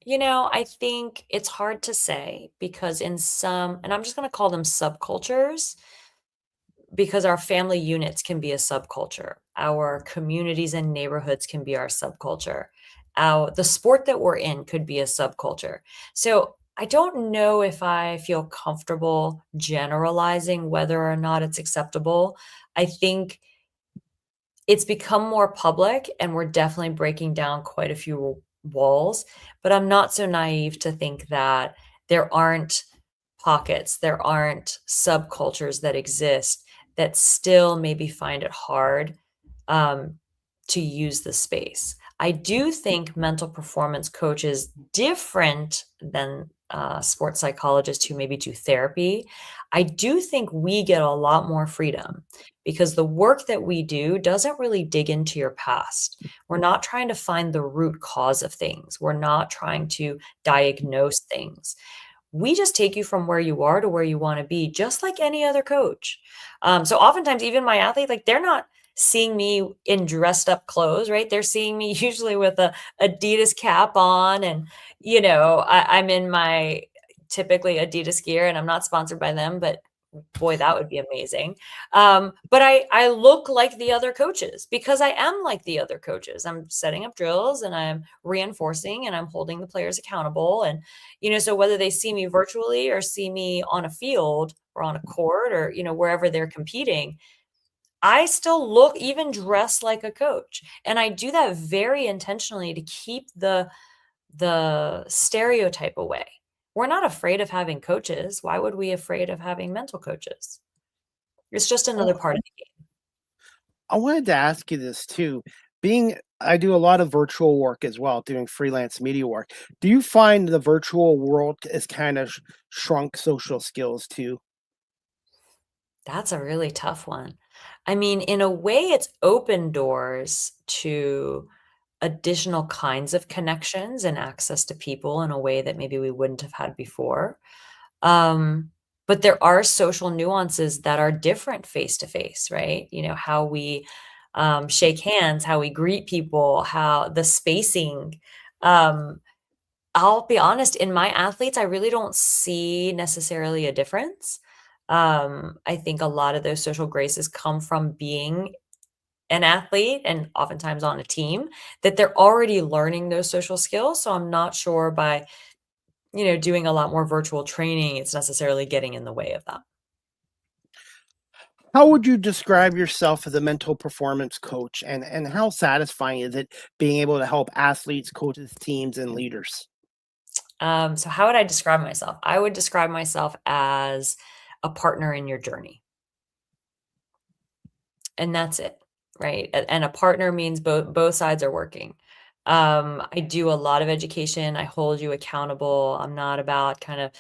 I think it's hard to say because in some, and I'm just going to call them subcultures, because our family units can be a subculture. Our communities and neighborhoods can be our subculture. The sport that we're in could be a subculture. So I don't know if I feel comfortable generalizing whether or not it's acceptable. I think it's become more public and we're definitely breaking down quite a few walls, but I'm not so naive to think that there aren't pockets, there aren't subcultures that exist that still maybe find it hard um, to use the space. I do think mental performance coaches different than sports psychologists who maybe do therapy. I do think we get a lot more freedom because the work that we do doesn't really dig into your past. We're not trying to find the root cause of things. We're not trying to diagnose things. We just take you from where you are to where you want to be, just like any other coach. So oftentimes, even my athlete, like they're not seeing me in dressed up clothes, right? They're seeing me usually with a Adidas cap on, and I'm in my typically Adidas gear, and I'm not sponsored by them, but boy, that would be amazing. But I look like the other coaches because I am like the other coaches. I'm setting up drills and I'm reinforcing and I'm holding the players accountable. And, so whether they see me virtually or see me on a field or on a court or, wherever they're competing, I still look, even dressed like a coach. And I do that very intentionally to keep the stereotype away. We're not afraid of having coaches. Why would we afraid of having mental coaches? It's just another part of the game. I wanted to ask you this too. I do a lot of virtual work as well, doing freelance media work. Do you find the virtual world has kind of shrunk social skills too? That's a really tough one. I mean, in a way, it's opened doors to additional kinds of connections and access to people in a way that maybe we wouldn't have had before. Um, but there are social nuances that are different face to face, right? How we shake hands, how we greet people, how the spacing. Um, I'll be honest, in my athletes, I really don't see necessarily a difference. I think a lot of those social graces come from being an athlete and oftentimes on a team that they're already learning those social skills. So I'm not sure by, doing a lot more virtual training, it's necessarily getting in the way of that. How would you describe yourself as a mental performance coach, and how satisfying is it being able to help athletes, coaches, teams, and leaders? So how would I describe myself? I would describe myself as a partner in your journey. And that's it, right? And a partner means both sides are working. I do a lot of education. I hold you accountable. I'm not about kind of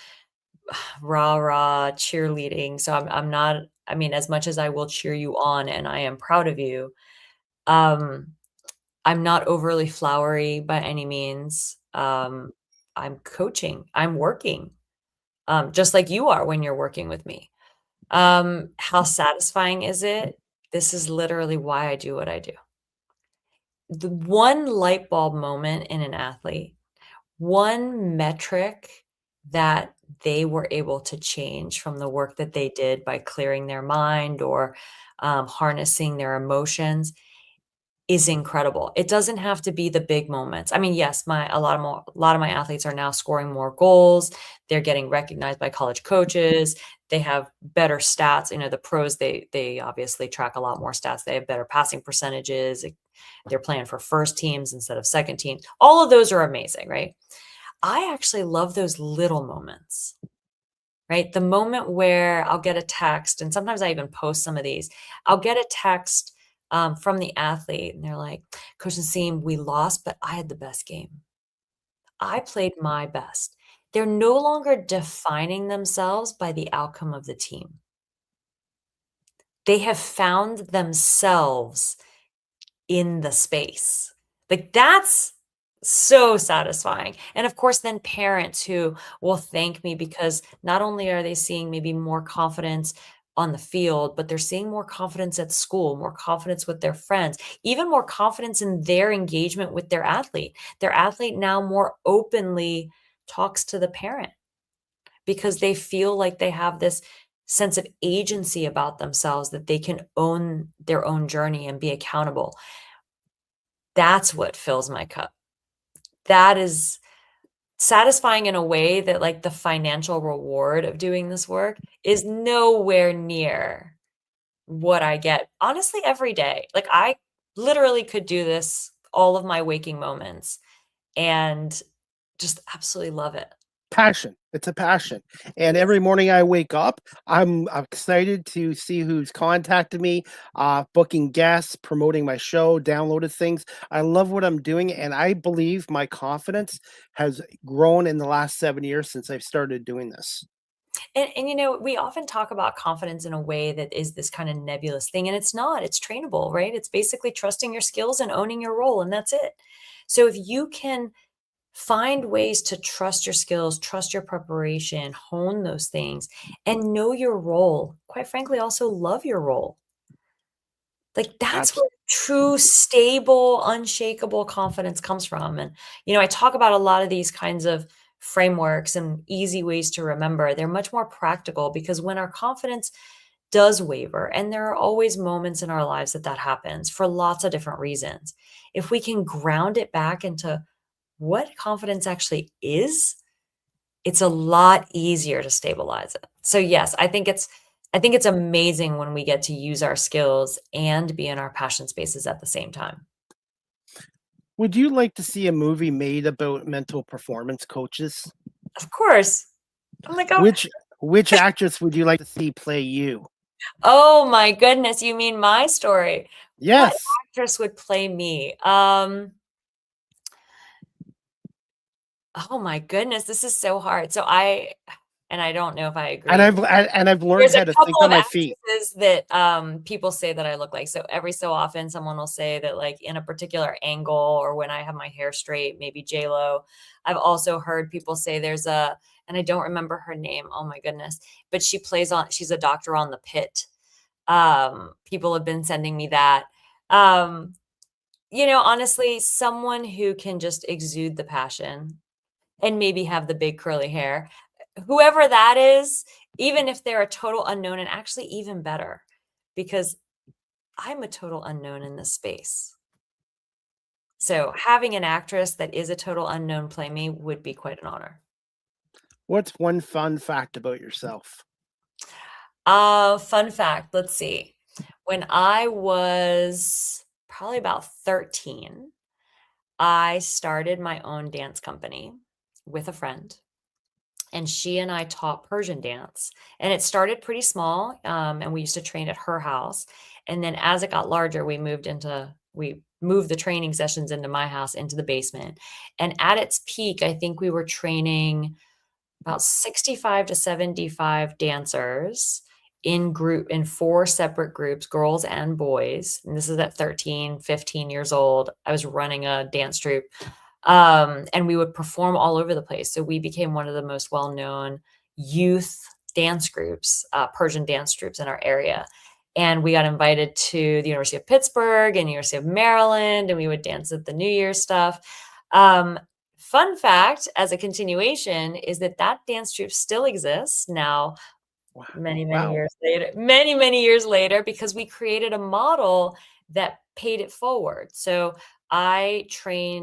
rah cheerleading. So I'm not, I mean, as much as I will cheer you on and I am proud of you, um, I'm not overly flowery by any means. I'm coaching, I'm working, just like you are when you're working with me. How satisfying is it? This is literally why I do what I do. The one light bulb moment in an athlete, one metric that they were able to change from the work that they did by clearing their mind or harnessing their emotions is incredible. It doesn't have to be the big moments. I mean, yes, a lot of my athletes are now scoring more goals. They're getting recognized by college coaches. They have better stats. The pros, they obviously track a lot more stats. They have better passing percentages. They're playing for first teams instead of second team. All of those are amazing, right? I actually love those little moments, right? The moment where I'll get a text, and sometimes I even post some of these. I'll get a text from the athlete, and they're like, "Coach Nassim, we lost, but I had the best game. I played my best." They're no longer defining themselves by the outcome of the team. they have found themselves in the space. Like, that's so satisfying. And of course, then parents who will thank me because not only are they seeing maybe more confidence on the field, but they're seeing more confidence at school, more confidence with their friends, even more confidence in their engagement with their athlete. Their athlete now more openly talks to the parent because they feel like they have this sense of agency about themselves, that they can own their own journey and be accountable. That's what fills my cup. That is satisfying in a way that, like, the financial reward of doing this work is nowhere near what I get, honestly, every day. Like, I literally could do this all of my waking moments and just absolutely love it. Passion. It's a passion. And every morning I wake up, I'm excited to see who's contacted me, booking guests, promoting my show, downloaded things. I love what I'm doing, and I believe my confidence has grown in the last 7 years since I've started doing this. And you know, we often talk about confidence in a way that is this kind of nebulous thing, and it's not. It's trainable, right? It's basically trusting your skills and owning your role, and that's it. So if you can find ways to trust your skills, trust your preparation, hone those things, and know your role, quite frankly, also love your role. Like, that's where true, stable, unshakable confidence comes from. And, you know, I talk about a lot of these kinds of frameworks and easy ways to remember. They're much more practical because when our confidence does waver, and there are always moments in our lives that that happens for lots of different reasons, if we can ground it back into what confidence actually is, it's a lot easier to stabilize it. So yes, I think it's amazing when we get to use our skills and be in our passion spaces at the same time. Would you like to see a movie made about mental performance coaches? Of course. I'm like, oh, Which actress would you like to see play you? oh my goodness, you mean my story. What Yes. actress would play me? Oh my goodness, this is so hard. And I don't know if I And agree. I've learned There's a how to think couple on of my feet. actresses that, people say that I look like. So every so often, someone will say that, like, in a particular angle or when I have my hair straight, maybe J-Lo. I've also heard people say and I don't remember her name, oh my goodness, but she's a doctor on The Pitt. People have been sending me that. Um, you know, honestly, someone who can just exude the passion and maybe have the big curly hair. Whoever that is, even if they're a total unknown, and actually even better, because I'm a total unknown in this space. So having an actress that is a total unknown play me would be quite an honor. What's one fun fact about yourself? Fun fact, let's see. When I was probably about 13, I started my own dance company with a friend. And she and I taught Persian dance. And it started pretty small, and we used to train at her house. And then as it got larger, we moved the training sessions into my house, into the basement. And at its peak, I think we were training about 65 to 75 dancers in 4 separate groups, girls and boys. And this is at 13, 15 years old. I was running a dance troupe. And we would perform all over the place. So we became one of the most well-known youth dance groups, Persian dance groups in our area. And we got invited to the University of Pittsburgh and University of Maryland, and we would dance at the New Year's stuff. Fun fact, as a continuation, is that dance troupe still exists now, many years later, because we created a model that paid it forward. So I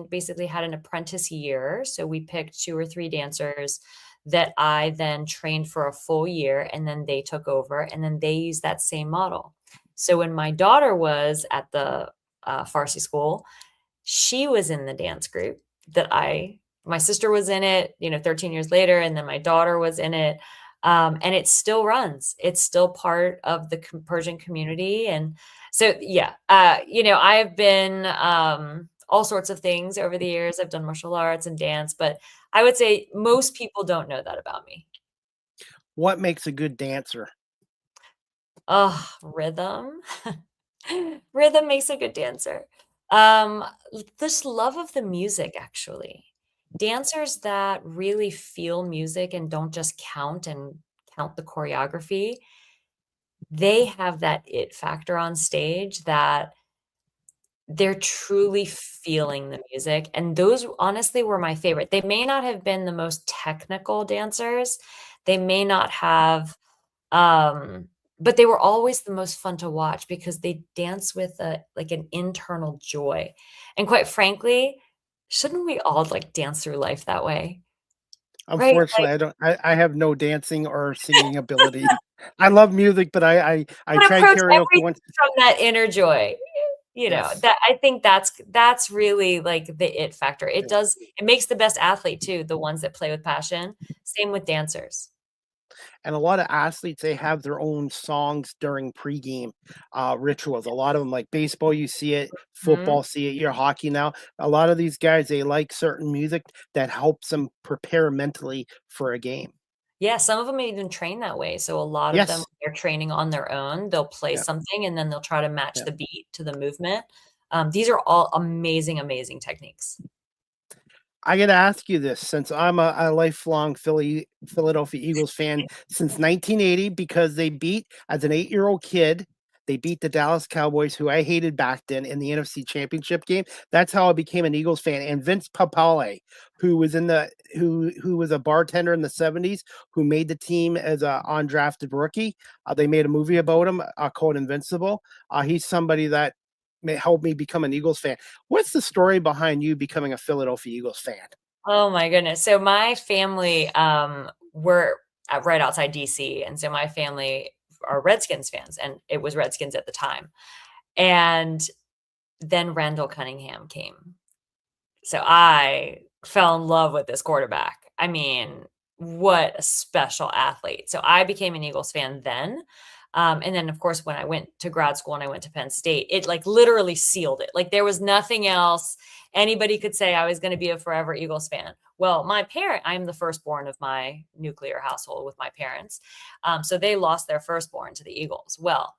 basically had an apprentice year. So we picked 2 or 3 dancers that I then trained for a full year, and then they took over, and then they used that same model. So when my daughter was at the Farsi school, she was in the dance group my sister was in it, 13 years later, and then my daughter was in it. And it still runs. It's still part of the Persian community. And so, yeah, I've been all sorts of things over the years. I've done martial arts and dance, but I would say most people don't know that about me. What makes a good dancer? Oh, rhythm. Rhythm makes a good dancer. This love of the music, actually. Dancers that really feel music and don't just count the choreography, they have that it factor on stage that they're truly feeling the music, and those honestly were my favorite. They may not have been the most technical dancers. They may not have, but they were always the most fun to watch because they dance with like an internal joy. And quite frankly, shouldn't we all like dance through life that way? Right? Unfortunately, I have no dancing or singing ability. I love music, but I But tried approach karaoke everything once. from that inner joy. Yes. That I think that's really like the it factor. Yeah. It makes the best athlete too, the ones that play with passion. Same with dancers. And a lot of athletes, they have their own songs during pregame rituals. A lot of them, like baseball, you see it, Mhm. football, see it, your hockey now. A lot of these guys, they like certain music that helps them prepare mentally for a game. Yeah, some of them even train that way. So a lot of them, Yes. when they're training on their own, they'll play Yeah. something and then they'll try to match Yeah. the beat to the movement. These are all amazing, amazing techniques. I gotta ask you this, since I'm a lifelong Philadelphia Eagles fan since 1980, because they beat, as an 8-year-old kid, they beat the Dallas Cowboys, who I hated back then, in the NFC Championship game. That's how I became an Eagles fan. And Vince Papale, who was in the who was a bartender in the 70s, who made the team as a undrafted rookie. They made a movie about him called Invincible. He's somebody that may help me become an Eagles fan. What's the story behind you becoming a Philadelphia Eagles fan? Oh my goodness. So my family, were right outside DC. And so my family are Redskins fans, and it was Redskins at the time. And then Randall Cunningham came. So I fell in love with this quarterback. I mean, what a special athlete. So I became an Eagles fan then. And then, of course, when I went to grad school and I went to Penn State, it like literally sealed it. Like there was nothing else anybody could say I was going to be a forever Eagles fan. Well, I'm the firstborn of my nuclear household with my parents. So they lost their firstborn to the Eagles. Well,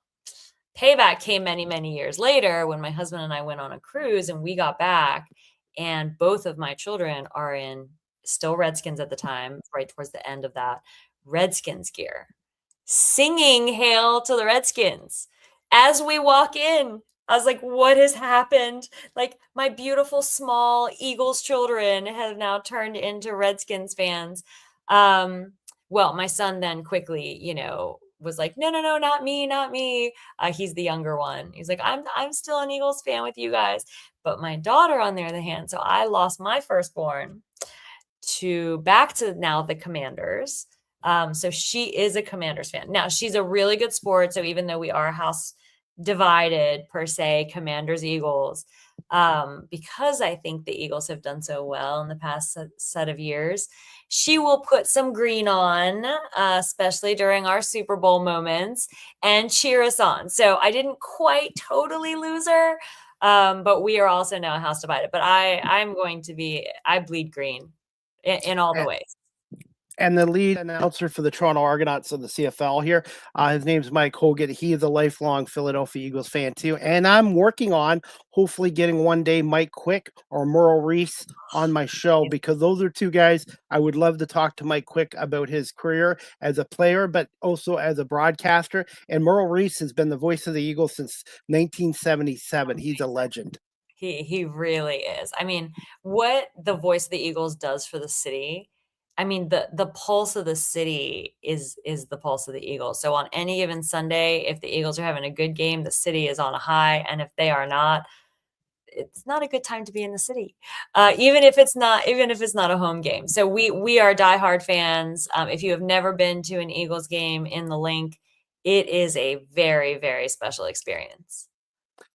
payback came many, many years later when my husband and I went on a cruise and we got back, and both of my children are in still Redskins at the time, right towards the end of that Redskins gear, singing Hail to the Redskins as we walk in. I was like, what has happened? Like, my beautiful small Eagles children have now turned into Redskins fans. Um, well, my son then quickly, was like, no, no, no, not me, not me. He's the younger one. He's like, I'm still an Eagles fan with you guys. But my daughter, on the other hand, so I lost my firstborn to back to now the Commanders. So she is a Commanders fan. Now she's a really good sport. So even though we are house divided per se, Commanders, Eagles, because I think the Eagles have done so well in the past set of years, she will put some green on, especially during our Super Bowl moments, and cheer us on. So I didn't quite totally lose her. But we are also now house divided. But I bleed green in all the ways. And the lead announcer for the Toronto Argonauts of the CFL here, his name's Mike Hogan. He is a lifelong Philadelphia Eagles fan too. And I'm working on hopefully getting one day Mike Quick or Merle Reese on my show, because those are two guys I would love to talk to Mike Quick about his career as a player, but also as a broadcaster. And Merle Reese has been the voice of the Eagles since 1977. He's a legend. He really is. I mean, what the voice of the Eagles does for the city. I mean, the pulse of the city is the pulse of the Eagles. So on any given Sunday, if the Eagles are having a good game, the city is on a high, and if they are not, it's not a good time to be in the city, even if it's not a home game. So we are diehard fans. If you have never been to an Eagles game in the Link, it is a very, very special experience.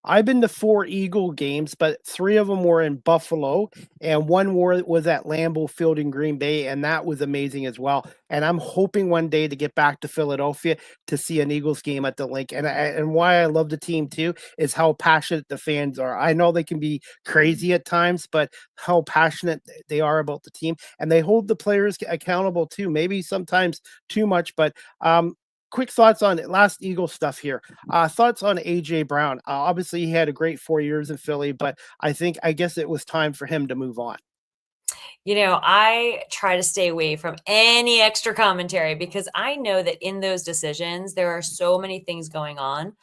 I've been to 4 Eagle games, but 3 of them were in Buffalo, and one was at Lambeau Field in Green Bay, and that was amazing as well. And I'm hoping one day to get back to Philadelphia to see an Eagles game at the Link. And why I love the team too is how passionate the fans are. I know they can be crazy at times, but how passionate they are about the team, and they hold the players accountable too. Maybe sometimes too much, but quick thoughts on last Eagle stuff here. Thoughts on AJ Brown. Obviously, he had a great 4 years in Philly, but I guess it was time for him to move on. I try to stay away from any extra commentary because I know that in those decisions, there are so many things going on.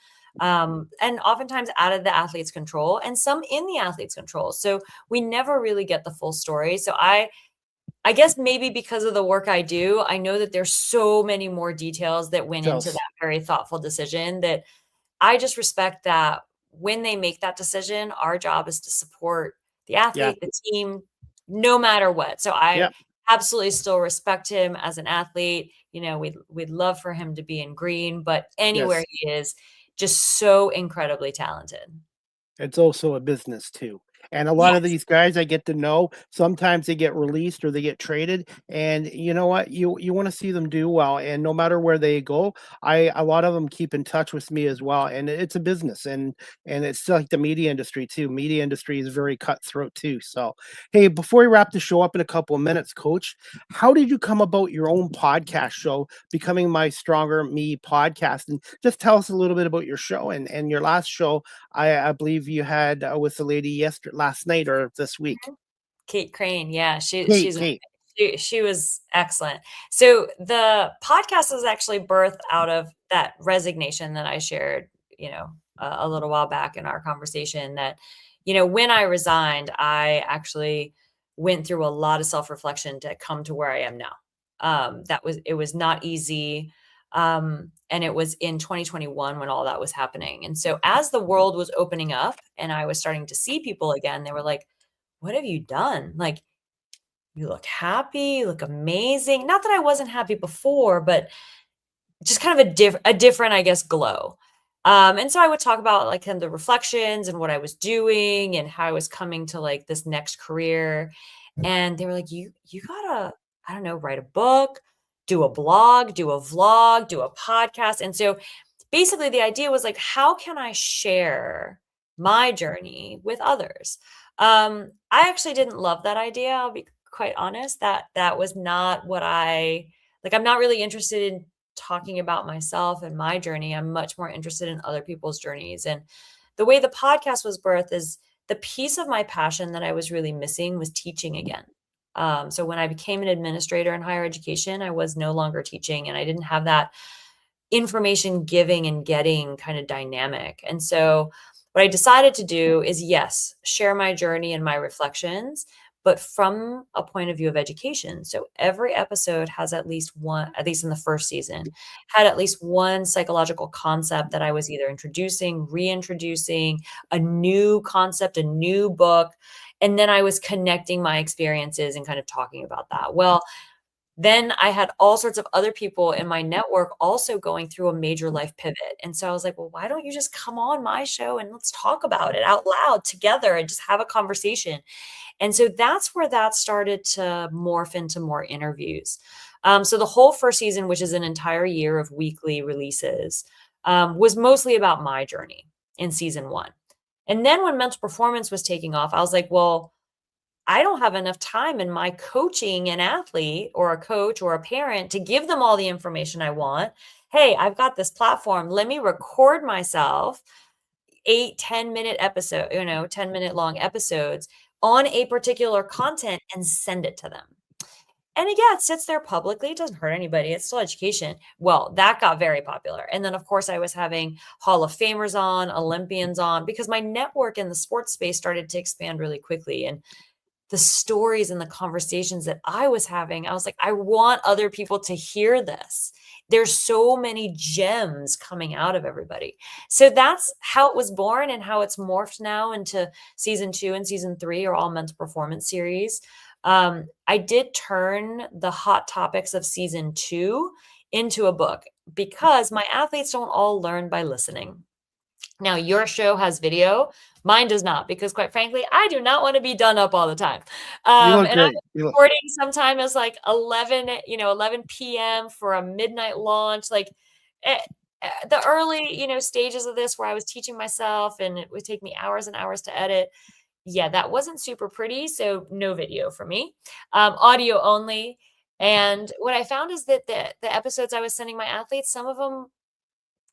And oftentimes out of the athlete's control and some in the athlete's control. So we never really get the full story. So I guess maybe because of the work I do, I know that there's so many more details that went into that very thoughtful decision that I just respect that when they make that decision, our job is to support the athlete, the team, no matter what. So I absolutely still respect him as an athlete. We'd love for him to be in green, but anywhere he is, just so incredibly talented. It's also a business too. And a lot of these guys I get to know, sometimes they get released or they get traded. And you know what? You want to see them do well. And no matter where they go, a lot of them keep in touch with me as well. And it's a business, and it's like the media industry too. Media industry is very cutthroat too. So hey, before we wrap the show up in a couple of minutes, Coach, how did you come about your own podcast show, Becoming My Stronger Me podcast? And just tell us a little bit about your show and your last show. I believe you had with the lady last night or this week. Kate Crane. Yeah. She was excellent. So the podcast was actually birthed out of that resignation that I shared, a little while back in our conversation that, when I resigned, I actually went through a lot of self-reflection to come to where I am now. It was not easy. And it was in 2021 when all that was happening. And so as the world was opening up and I was starting to see people again, they were like, what have you done? Like, you look happy, you look amazing. Not that I wasn't happy before, but just kind of a different, I guess, glow. And so I would talk about like kind of the reflections and what I was doing and how I was coming to like this next career. And they were like, you gotta, I don't know, write a book, do a blog, do a vlog, do a podcast. And so basically the idea was like, how can I share my journey with others? I actually didn't love that idea. I'll be quite honest. That was not what I'm not really interested in talking about myself and my journey. I'm much more interested in other people's journeys. And the way the podcast was birthed is the piece of my passion that I was really missing was teaching again. So when I became an administrator in higher education, I was no longer teaching and I didn't have that information giving and getting kind of dynamic. And so what I decided to do is, yes, share my journey and my reflections, but from a point of view of education. So every episode has at least in the first season, had at least one psychological concept that I was either introducing, reintroducing, a new concept, a new book. And then I was connecting my experiences and kind of talking about that. Well, then I had all sorts of other people in my network also going through a major life pivot. And so I was like, well, why don't you just come on my show and let's talk about it out loud together and just have a conversation. And so that's where that started to morph into more interviews. So the whole first season, which is an entire year of weekly releases, was mostly about my journey in season 1. And then when mental performance was taking off, I was like, well, I don't have enough time in my coaching an athlete or a coach or a parent to give them all the information I want. Hey, I've got this platform. Let me record myself 8-10-minute episode, 10-minute long episodes on a particular content and send it to them. And again, it sits there publicly. It doesn't hurt anybody. It's still education. Well, that got very popular. And then, of course, I was having Hall of Famers on, Olympians on, because my network in the sports space started to expand really quickly. And the stories and the conversations that I was having, I was like, I want other people to hear this. There's so many gems coming out of everybody. So that's how it was born and how it's morphed now into season 2 and season 3 are all mental performance series. I did turn the hot topics of season 2 into a book because my athletes don't all learn by listening. Now, your show has video. Mine does not, because quite frankly, I do not want to be done up all the time. And I'm recording sometime as like 11 p.m. for a midnight launch. Like the early, stages of this where I was teaching myself and it would take me hours and hours to edit. Yeah, that wasn't super pretty. So no video for me, audio only. And what I found is that the episodes I was sending my athletes, some of them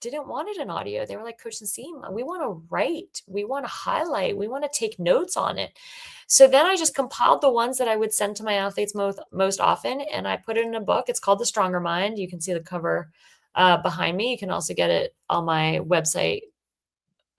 didn't want it in audio. They were like, Coach Nassim, we want to write, we want to highlight, we want to take notes on it. So then I just compiled the ones that I would send to my athletes most often, and I put it in a book. It's called The Stronger Mind. You can see the cover behind me. You can also get it on my website.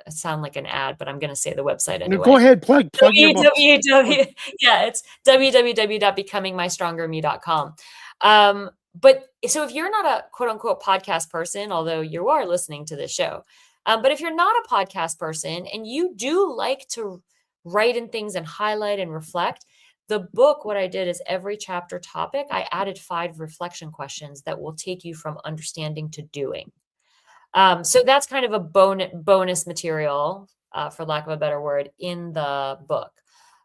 It sound like an ad, but I'm going to say the website anyway. No, go ahead, plug your book. Yeah, it's www.becomingmystrongerme.com. But so if you're not a quote unquote podcast person, although you are listening to this show, but if you're not a podcast person and you do like to write in things and highlight and reflect, the book, what I did is every chapter topic, I added 5 reflection questions that will take you from understanding to doing. So that's kind of a bonus material, for lack of a better word, in the book.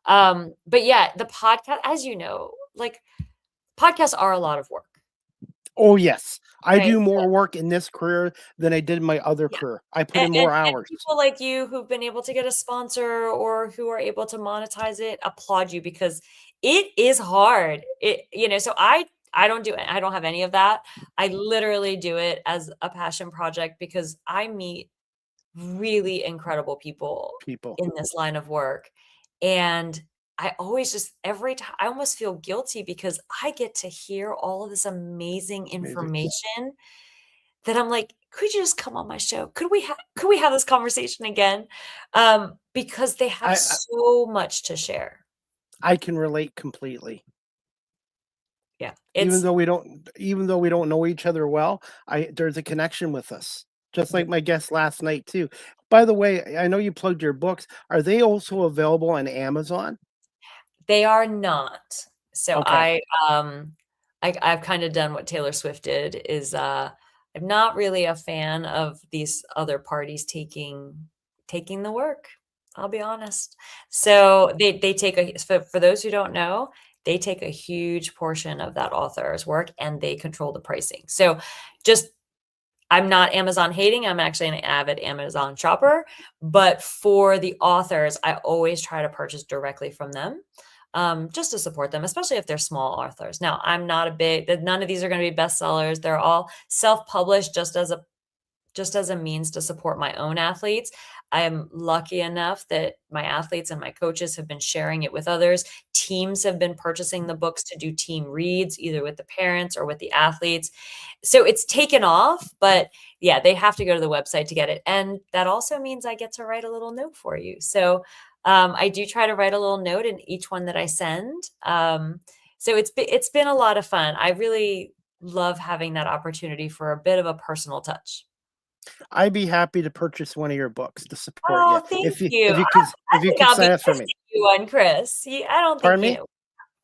But yeah, the podcast, as you know, like podcasts are a lot of work. Oh, yes. I do more work in this career than I did in my other career. I put in more hours. And people like you who've been able to get a sponsor or who are able to monetize it, applaud you, because it is hard. So I don't do it. I don't have any of that. I literally do it as a passion project because I meet really incredible people in this line of work. And I always just every time I almost feel guilty because I get to hear all of this amazing information that I'm like, could you just come on my show? Could we have this conversation again? Because they have so much to share. I can relate completely. Yeah. Even though we don't know each other well, there's a connection with us. Just like my guest last night too. By the way, I know you plugged your books. Are they also available on Amazon? They are not. So okay. I've kind of done what Taylor Swift did is I'm not really a fan of these other parties taking the work. I'll be honest. So they take for those who don't know, they take a huge portion of that author's work and they control the pricing. So I'm not Amazon hating. I'm actually an avid Amazon shopper, but for the authors, I always try to purchase directly from them. Just to support them, especially if they're small authors. Now, I'm not none of these are going to be bestsellers. They're all self-published just as a means to support my own athletes. I am lucky enough that my athletes and my coaches have been sharing it with others. Teams have been purchasing the books to do team reads, either with the parents or with the athletes. So it's taken off, but yeah, they have to go to the website to get it. And that also means I get to write a little note for you. So I do try to write a little note in each one that I send. So it's been a lot of fun. I really love having that opportunity for a bit of a personal touch. I'd be happy to purchase one of your books to support you. Oh, thank you. If you could sign up for me. You one, Chris. I don't think Pardon me?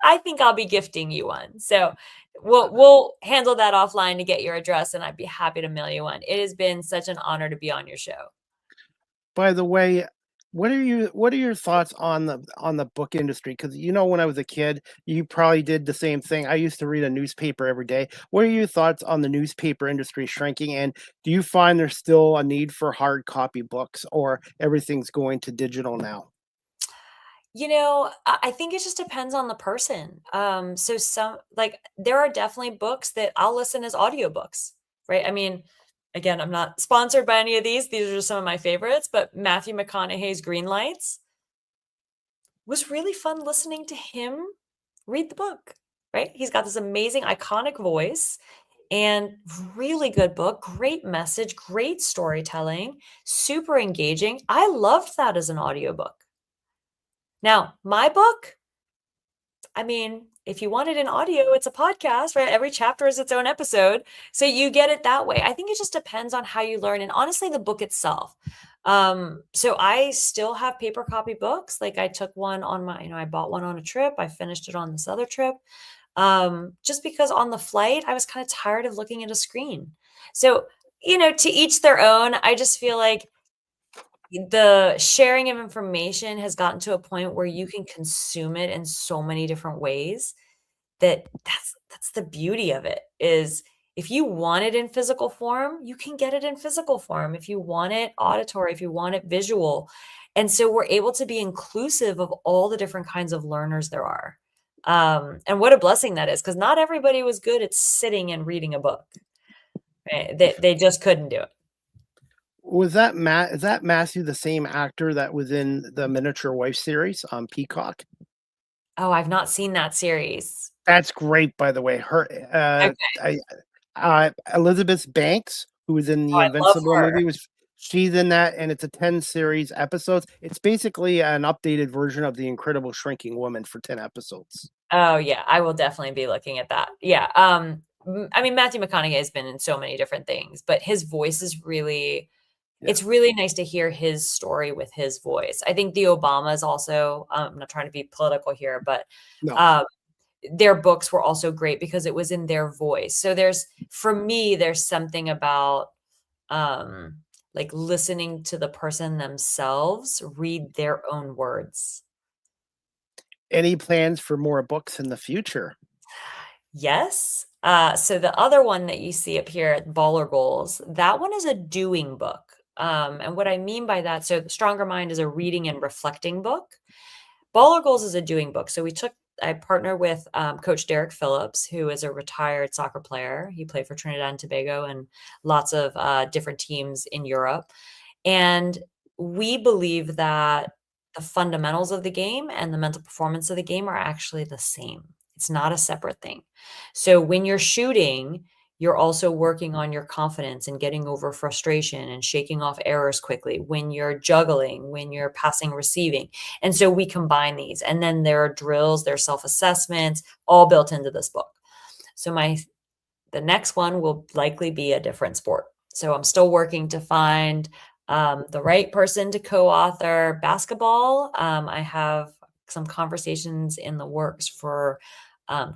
I think I'll be gifting you one. So we'll handle that offline to get your address, and I'd be happy to mail you one. It has been such an honor to be on your show. By the way, what are your thoughts on the book industry? Because when I was a kid, you probably did the same thing. I used to read a newspaper every day. What are your thoughts on the newspaper industry shrinking? And do you find there's still a need for hard copy books, or everything's going to digital now? I think it just depends on the person. So there are definitely books that I'll listen as audiobooks, right? I mean, again, I'm not sponsored by any of these. These are just some of my favorites, but Matthew McConaughey's Green Lights was really fun listening to him read the book, right? He's got this amazing, iconic voice and really good book, great message, great storytelling, super engaging. I loved that as an audiobook. Now, my book, I mean, if you want it in audio, it's a podcast, right? Every chapter is its own episode. So you get it that way. I think it just depends on how you learn. And honestly, the book itself. So I still have paper copy books. Like I took one on I bought one on a trip. I finished it on this other trip. Just because on the flight, I was kind of tired of looking at a screen. So, to each their own. I just feel like the sharing of information has gotten to a point where you can consume it in so many different ways that's the beauty of it is if you want it in physical form, you can get it in physical form. If you want it auditory, if you want it visual. And so we're able to be inclusive of all the different kinds of learners there are. And what a blessing that is, because not everybody was good at sitting and reading a book. Right? They just couldn't do it. Was that Is that Matthew the same actor that was in the Miniature Wife series on Peacock? Oh, I've not seen that series. That's great, by the way. Her, Elizabeth Banks, who was in the I love Invincible her. movie, she's in that, and it's a 10 series episodes. It's basically an updated version of The Incredible Shrinking Woman for 10 episodes. Oh yeah, I will definitely be looking at that. Yeah. I mean, Matthew McConaughey has been in so many different things, but his voice is really, it's really nice to hear his story with his voice. I think the Obamas also, I'm not trying to be political here, but their books were also great because it was in their voice. So for me, there's something about like listening to the person themselves read their own words. Any plans for more books in the future? Yes. So the other one that you see up here, Baller Goals, that one is a doing book. And what I mean by that, so Stronger Mind is a reading and reflecting book. Baller Goals is a doing book. So I partner with Coach Derek Phillips, who is a retired soccer player. He played for Trinidad and Tobago and lots of different teams in Europe. And we believe that the fundamentals of the game and the mental performance of the game are actually the same. It's not a separate thing. So when you're shooting, you're also working on your confidence and getting over frustration and shaking off errors quickly. When you're juggling, when you're passing, receiving. And so we combine these. And then there are drills, there are self-assessments, all built into this book. So the next one will likely be a different sport. So I'm still working to find the right person to co-author basketball. I have some conversations in the works for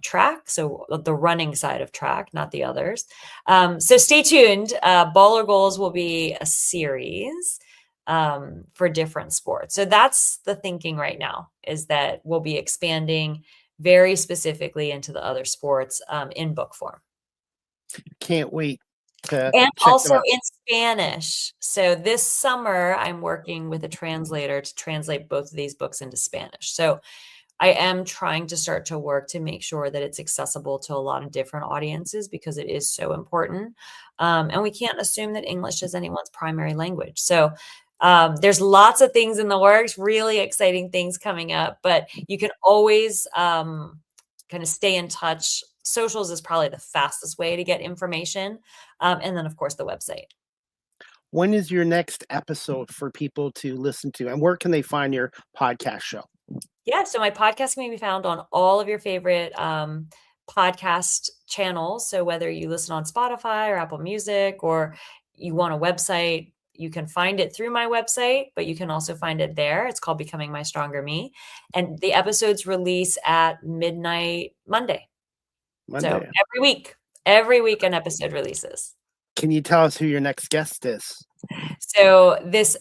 track, so the running side of track, not the others. So stay tuned. Baller Goals will be a series for different sports. So that's the thinking right now, is that we'll be expanding very specifically into the other sports in book form. Can't wait to and check also them out. in Spanish. So this summer, I'm working with a translator to translate both of these books into Spanish. So I am trying to start to work to make sure that it's accessible to a lot of different audiences, because it is so important. And we can't assume that English is anyone's primary language. So there's lots of things in the works, really exciting things coming up, but you can always kind of stay in touch. Socials is probably the fastest way to get information. And then, of course, the website. When is your next episode for people to listen to, and where can they find your podcast show? Yeah, so my podcast can be found on all of your favorite podcast channels. So whether you listen on Spotify or Apple Music, or you want a website, you can find it through my website, but you can also find it there. It's called Becoming My Stronger Me. And the episodes release at midnight Monday. So every week an episode releases. Can you tell us who your next guest is? So this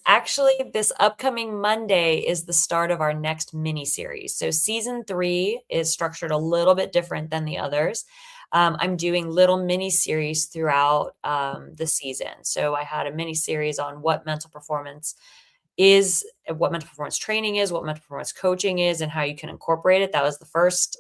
upcoming Monday is the start of our next mini series. So season 3 is structured a little bit different than the others. I'm doing little mini series throughout the season. So I had a mini series on what mental performance is, what mental performance training is, what mental performance coaching is, and how you can incorporate it. That was the first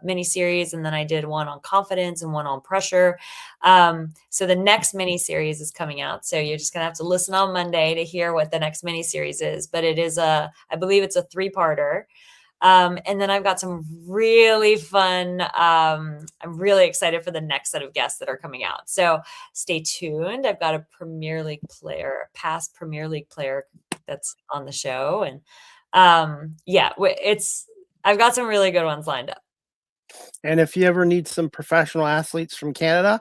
mini series. And then I did one on confidence and one on pressure. So the next mini series is coming out. So you're just going to have to listen on Monday to hear what the next mini series is. But it is I believe it's a 3-parter. And then I've got some really fun, I'm really excited for the next set of guests that are coming out. So stay tuned. I've got a past Premier League player that's on the show. And I've got some really good ones lined up. And if you ever need some professional athletes from Canada,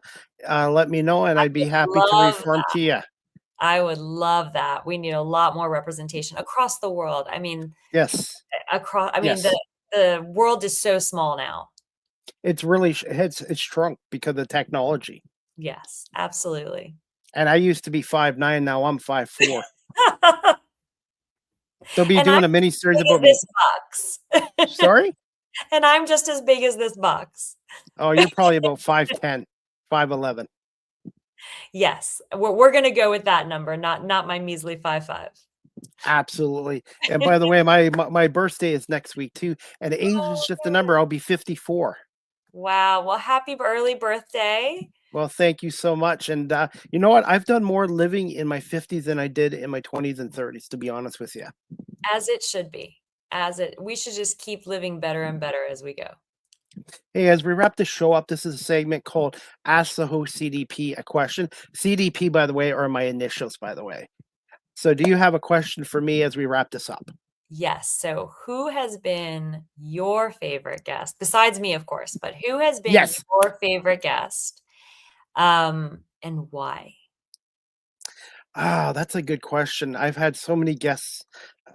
let me know, and I'd be happy to refer them to you. I would love that. We need a lot more representation across the world. I mean, yes. The world is so small now. It's really, it's shrunk because of technology. Yes, absolutely. And I used to be 5'9", now I'm 5'4". They'll be doing a mini series about this box. Sorry? And I'm just as big as this box. Oh, you're probably about 5'10", 5'11". Yes, we're going to go with that number, not my measly 5'5". Absolutely. And by the way, my birthday is next week too, and age is just a number. I'll be 54. Wow. Well, happy early birthday. Well, thank you so much. And you know what? I've done more living in my 50s than I did in my 20s and 30s, to be honest with you. As it should be. We should just keep living better and better as we go. Hey, as we wrap the show up, this is a segment called Ask the Host CDP a Question. CDP, by the way, are my initials, by the way. So do you have a question for me as we wrap this up? Yes. So who has been your favorite guest, besides me, of course, but who has been Yes. your favorite guest, and why? That's a good question. I've had so many guests.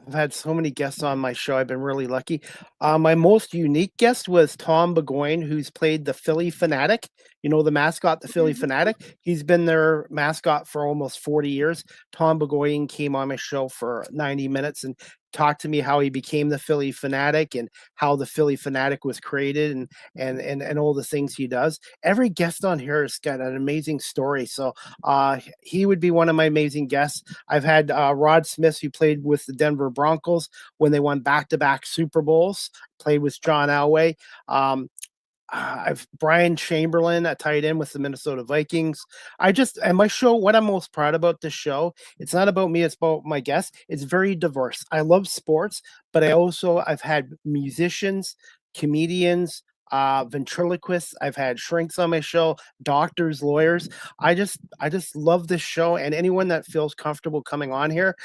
I've had so many guests on my show. I've been really lucky. My most unique guest was Tom Burgoyne, who's played the Philly Fanatic. You know, the mascot, the Philly Mhm. Fanatic. He's been their mascot for almost 40 years. Tom Burgoyne came on my show for 90 minutes and talked to me how he became the Philly Fanatic and how the Philly Fanatic was created and all the things he does. Every guest on here has got an amazing story. So he would be one of my amazing guests. I've had Rod Smith, who played with the Denver Broncos when they won back-to-back Super Bowls, played with John Elway. I've Brian Chamberlain, a tight end with the Minnesota Vikings. And my show, what I'm most proud about this show, it's not about me, it's about my guests. It's very diverse. I love sports, but I've had musicians, comedians, ventriloquists. I've had shrinks on my show, doctors, lawyers. I just love this show, and anyone that feels comfortable coming on here,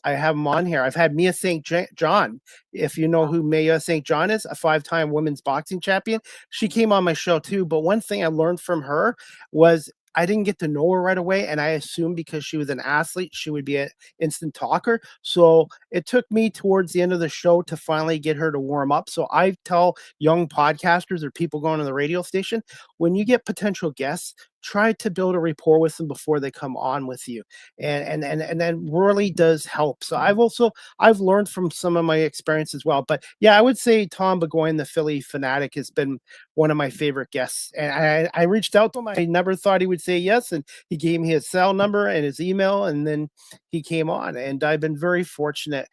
I have them on here. I've had Mia St. John. If you know who Mia St. John is, a 5-time women's boxing champion. She came on my show too. But one thing I learned from her was I didn't get to know her right away, and I assumed because she was an athlete, she would be an instant talker. So it took me towards the end of the show to finally get her to warm up. So I tell young podcasters or people going to the radio station, when you get potential guests, try to build a rapport with them before they come on with you, and that really does help. So I've learned from some of my experience as well. But yeah, I would say Tom Burgoyne, the Philly Fanatic, has been one of my favorite guests. And I reached out to him. I never thought he would say yes, and he gave me his cell number and his email, and then he came on. And I've been very fortunate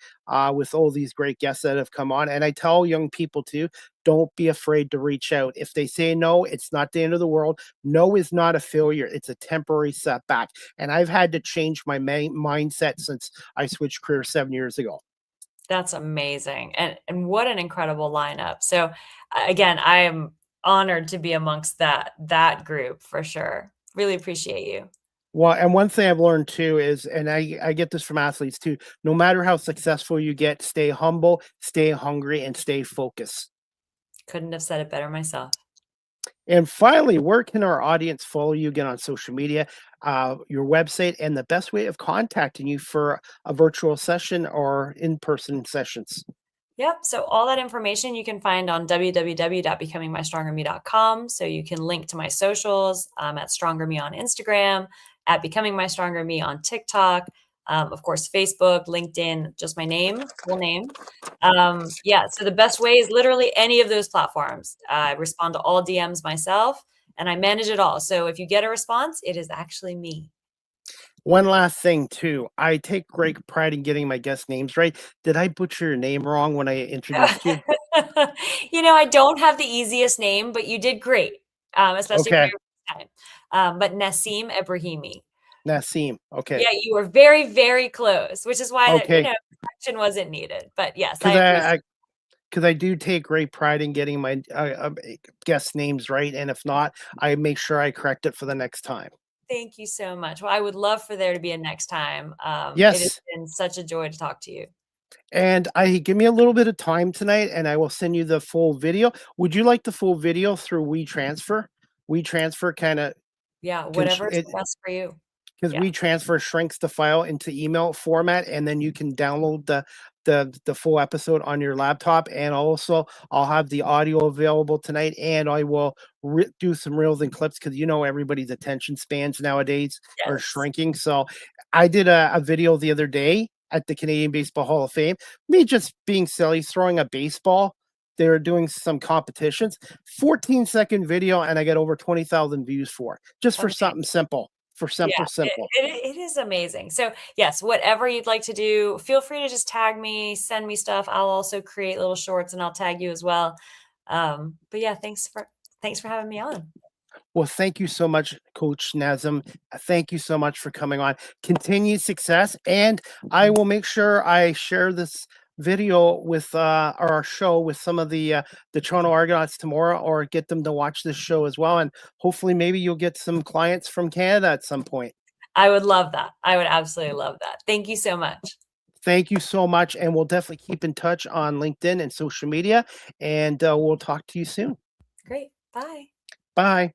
with all these great guests that have come on. And I tell young people too, don't be afraid to reach out. If they say no, it's not the end of the world. No is not a failure. It's a temporary setback. And I've had to change my mindset since I switched careers 7 years ago. That's amazing. And what an incredible lineup. So again, I am honored to be amongst that group for sure. Really appreciate you. Well, and one thing I've learned too is, and I get this from athletes too, no matter how successful you get, stay humble, stay hungry, and stay focused. Couldn't have said it better myself. And finally, where can our audience follow you again on social media, your website, and the best way of contacting you for a virtual session or in-person sessions? Yep. So all that information you can find on www.becomingmystrongerme.com. So you can link to my socials at Stronger Me on Instagram, at Becoming My Stronger Me on TikTok, of course, Facebook, LinkedIn, just my name, full name. Yeah. So the best way is literally any of those platforms. I respond to all DMs myself and I manage it all. So if you get a response, it is actually me. One last thing too, I take great pride in getting my guest names right. Did I butcher your name wrong when I introduced you? I don't have the easiest name, but you did great, especially for Okay, your first time. But Nassim Ebrahimi. Nassim. Okay, Yeah, you were very, very close, which is why okay. correction wasn't needed. But yes, I Because appreciate I because I do take great pride in getting my guest names right, and if not, I make sure I correct it for the next time. Thank you so much. Well, I would love for there to be a next time. It has Yes, been such a joy to talk to you. and I give me a little bit of time tonight, and I will send you the full video. Would you like the full video through WeTransfer? WeTransfer kind of Yeah, can whatever's best for you. because Yeah. WeTransfer shrinks the file into email format, and then you can download the full episode on your laptop. And also, I'll have the audio available tonight, and I will do some reels and clips because everybody's attention spans nowadays are Yes. shrinking. So, I did a video the other day at the Canadian Baseball Hall of Fame. Me just being silly, throwing a baseball. They were doing some competitions. 14-second video, and I got over 20,000 views for it, just for Amazing. something simple. for Simple. It is amazing. So yes, whatever you'd like to do, feel free to just tag me, send me stuff. I'll also create little shorts and I'll tag you as well. But yeah, thanks for having me on. Well, thank you so much, Coach Nassim. Thank you so much for coming on. Continued success, and I will make sure I share this video with our show with some of the Toronto Argonauts tomorrow, or get them to watch this show as well. And hopefully, maybe you'll get some clients from Canada at some point. I would love that. I would absolutely love that. Thank you so much. Thank you so much, and we'll definitely keep in touch on LinkedIn and social media. And we'll talk to you soon. Great. Bye. Bye.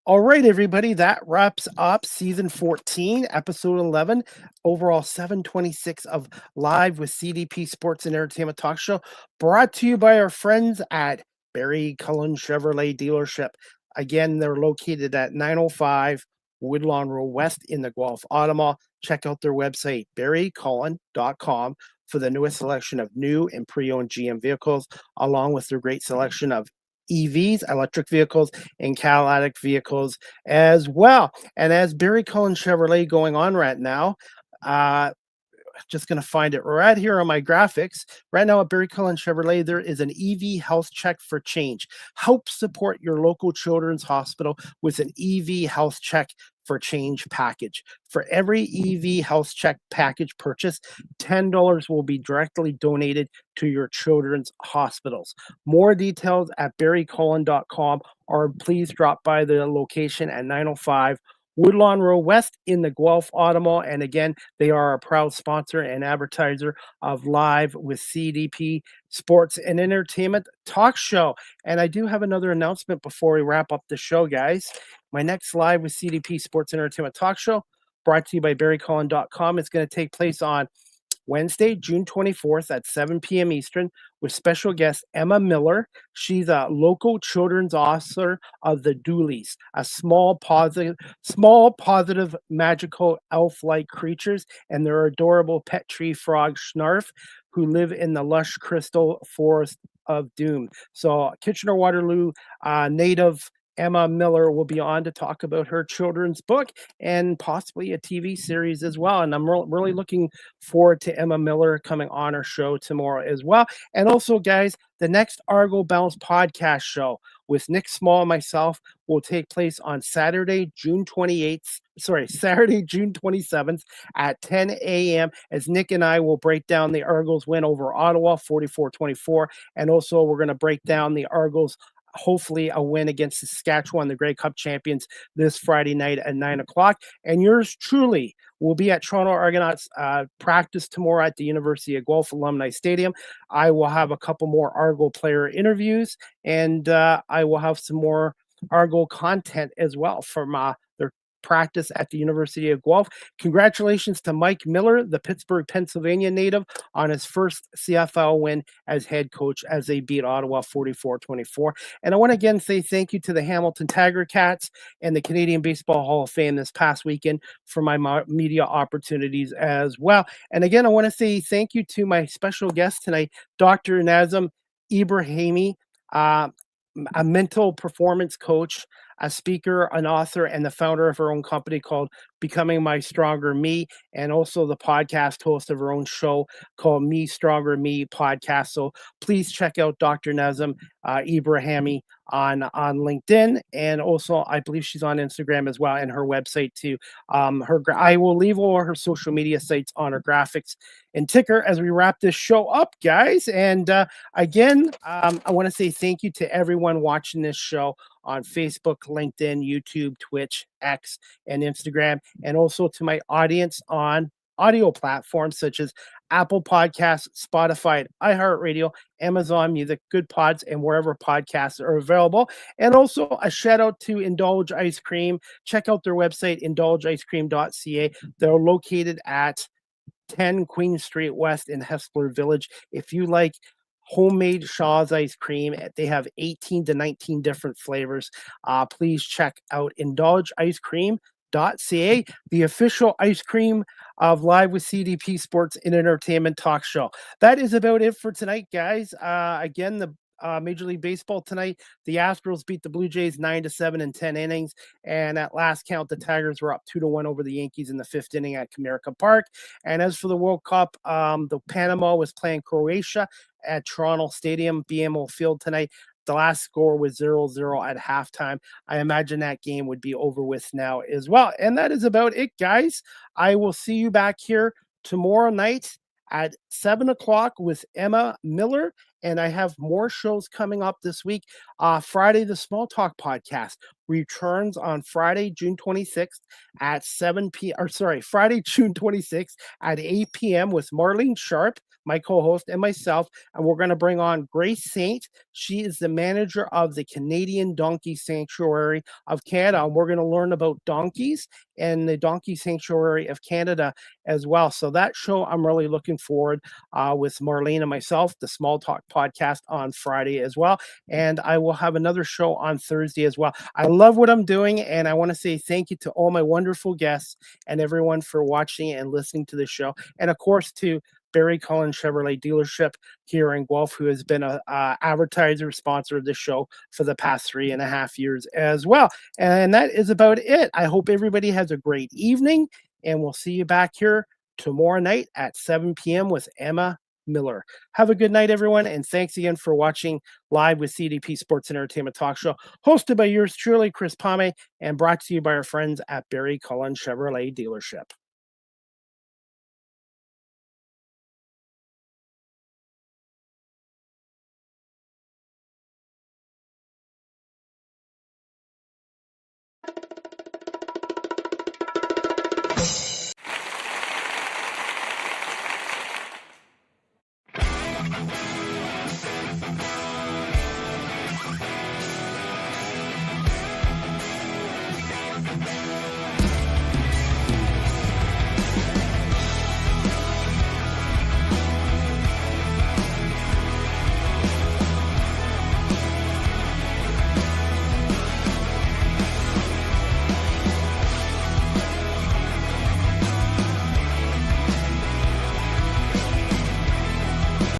All right, everybody, that wraps up season 14, episode 11, overall 726 of Live with CDP Sports and Entertainment Talk Show, brought to you by our friends at Barry Cullen Chevrolet Dealership. Again, they're located at 905 Woodlawn Road West in the Guelph Auto Mall. Check out their website, barrycullen.com, for the newest selection of new and pre-owned GM vehicles, along with their great selection of EVs, electric vehicles, and catalytic vehicles as well. And as Barry Cullen Chevrolet going on right now, just going to find it right here on my graphics. Right now at Barry Cullen Chevrolet, there is an EV health check for change. Help support your local children's hospital with an EV health check for change package. For every EV health check package purchase, $10 will be directly donated to your children's hospitals. More details at barrycullen.com, or please drop by the location at 905 Woodlawn Road West in the Guelph Auto Mall. And again, they are a proud sponsor and advertiser of Live with CDP Sports and Entertainment Talk Show. And I do have another announcement before we wrap up the show, guys. My next Live with CDP Sports and Entertainment Talk Show, brought to you by barrycullen.com, is going to take place on Wednesday, June 24th at 7 p.m. Eastern, with special guest Emma Miller. She's a local children's author of The Doolies, a small positive magical elf-like creatures and their adorable pet tree frog Schnarf, who live in the lush crystal forest of doom. So Kitchener-Waterloo native Emma Miller will be on to talk about her children's book and possibly a TV series as well. And I'm really looking forward to Emma Miller coming on our show tomorrow as well. And also, guys, the next Argo Bounce podcast show with Nick Small and myself will take place on Saturday, June 27th at 10 a.m. as Nick and I will break down the Argos win over Ottawa 44-24. And also we're going to break down the Argos hopefully a win against Saskatchewan, the Grey Cup champions, this Friday night at 9 o'clock. And yours truly will be at Toronto Argonauts practice tomorrow at the University of Guelph Alumni Stadium. I will have a couple more Argo player interviews, and I will have some more Argo content as well from their practice at the University of Guelph. Congratulations to Mike Miller, the Pittsburgh, Pennsylvania native, on his first CFL win as head coach as they beat Ottawa 44-24. And I want to again say thank you to the Hamilton Tiger Cats and the Canadian Baseball Hall of Fame this past weekend for my media opportunities as well. And again, I want to say thank you to my special guest tonight, Dr. Nassim Ebrahimi, a mental performance coach, a speaker, an author, and the founder of her own company called Becoming My Stronger Me, and also the podcast host of her own show called Me Stronger Me podcast. So please check out Dr. Nassim Ebrahimi on LinkedIn, and also I believe she's on Instagram as well, and her website too. I will leave all her social media sites on her graphics and ticker as we wrap this show up, guys. And again, I want to say thank you to everyone watching this show on Facebook, LinkedIn, YouTube, Twitch, X, and Instagram, and also to my audience on audio platforms such as Apple Podcasts, Spotify, iHeartRadio, Amazon Music, Good Pods, and wherever podcasts are available. And also a shout out to Indulge Ice Cream. Check out their website, indulgeicecream.ca. They're located at 10 Queen Street West in Hessler Village. If you like homemade Shaw's ice cream, they have 18 to 19 different flavors. Please check out indulgeicecream.ca, the official ice cream of Live with CDP Sports and Entertainment Talk Show. That is about it for tonight, guys. Again, Major League Baseball tonight. The Astros beat the Blue Jays 9-7 in 10 innings. And at last count, the Tigers were up 2-1 over the Yankees in the 5th inning at Comerica Park. And as for the World Cup, the Panama was playing Croatia at Toronto Stadium, BMO Field tonight. The last score was 0-0 at halftime. I imagine that game would be over with now as well. And that is about it, guys. I will see you back here tomorrow night at 7 o'clock with Emma Miller. And I have more shows coming up this week. Friday, the Small Talk podcast returns on Friday, June 26th at 7 p.m. Or sorry, Friday, June 26th at 8 p.m. with Marlene Sharp, my co-host, and myself. And we're going to bring on Grace Saint. She is the manager of the Canadian Donkey Sanctuary of Canada. And we're going to learn about donkeys and the Donkey Sanctuary of Canada as well. So that show, I'm really looking forward with Marlene and myself, the Small Talk podcast on Friday as well. And I will have another show on Thursday as well. I love what I'm doing, and I want to say thank you to all my wonderful guests and everyone for watching and listening to the show. And of course, to Barry Cullen Chevrolet dealership here in Guelph, who has been a advertiser sponsor of this show for the past 3.5 years as well. And that is about it. I hope everybody has a great evening, and we'll see you back here tomorrow night at 7 p.m. with Emma Miller. Have a good night, everyone, and thanks again for watching Live with CDP Sports and Entertainment Talk Show, hosted by yours truly, Chris Pame, and brought to you by our friends at Barry Cullen Chevrolet dealership.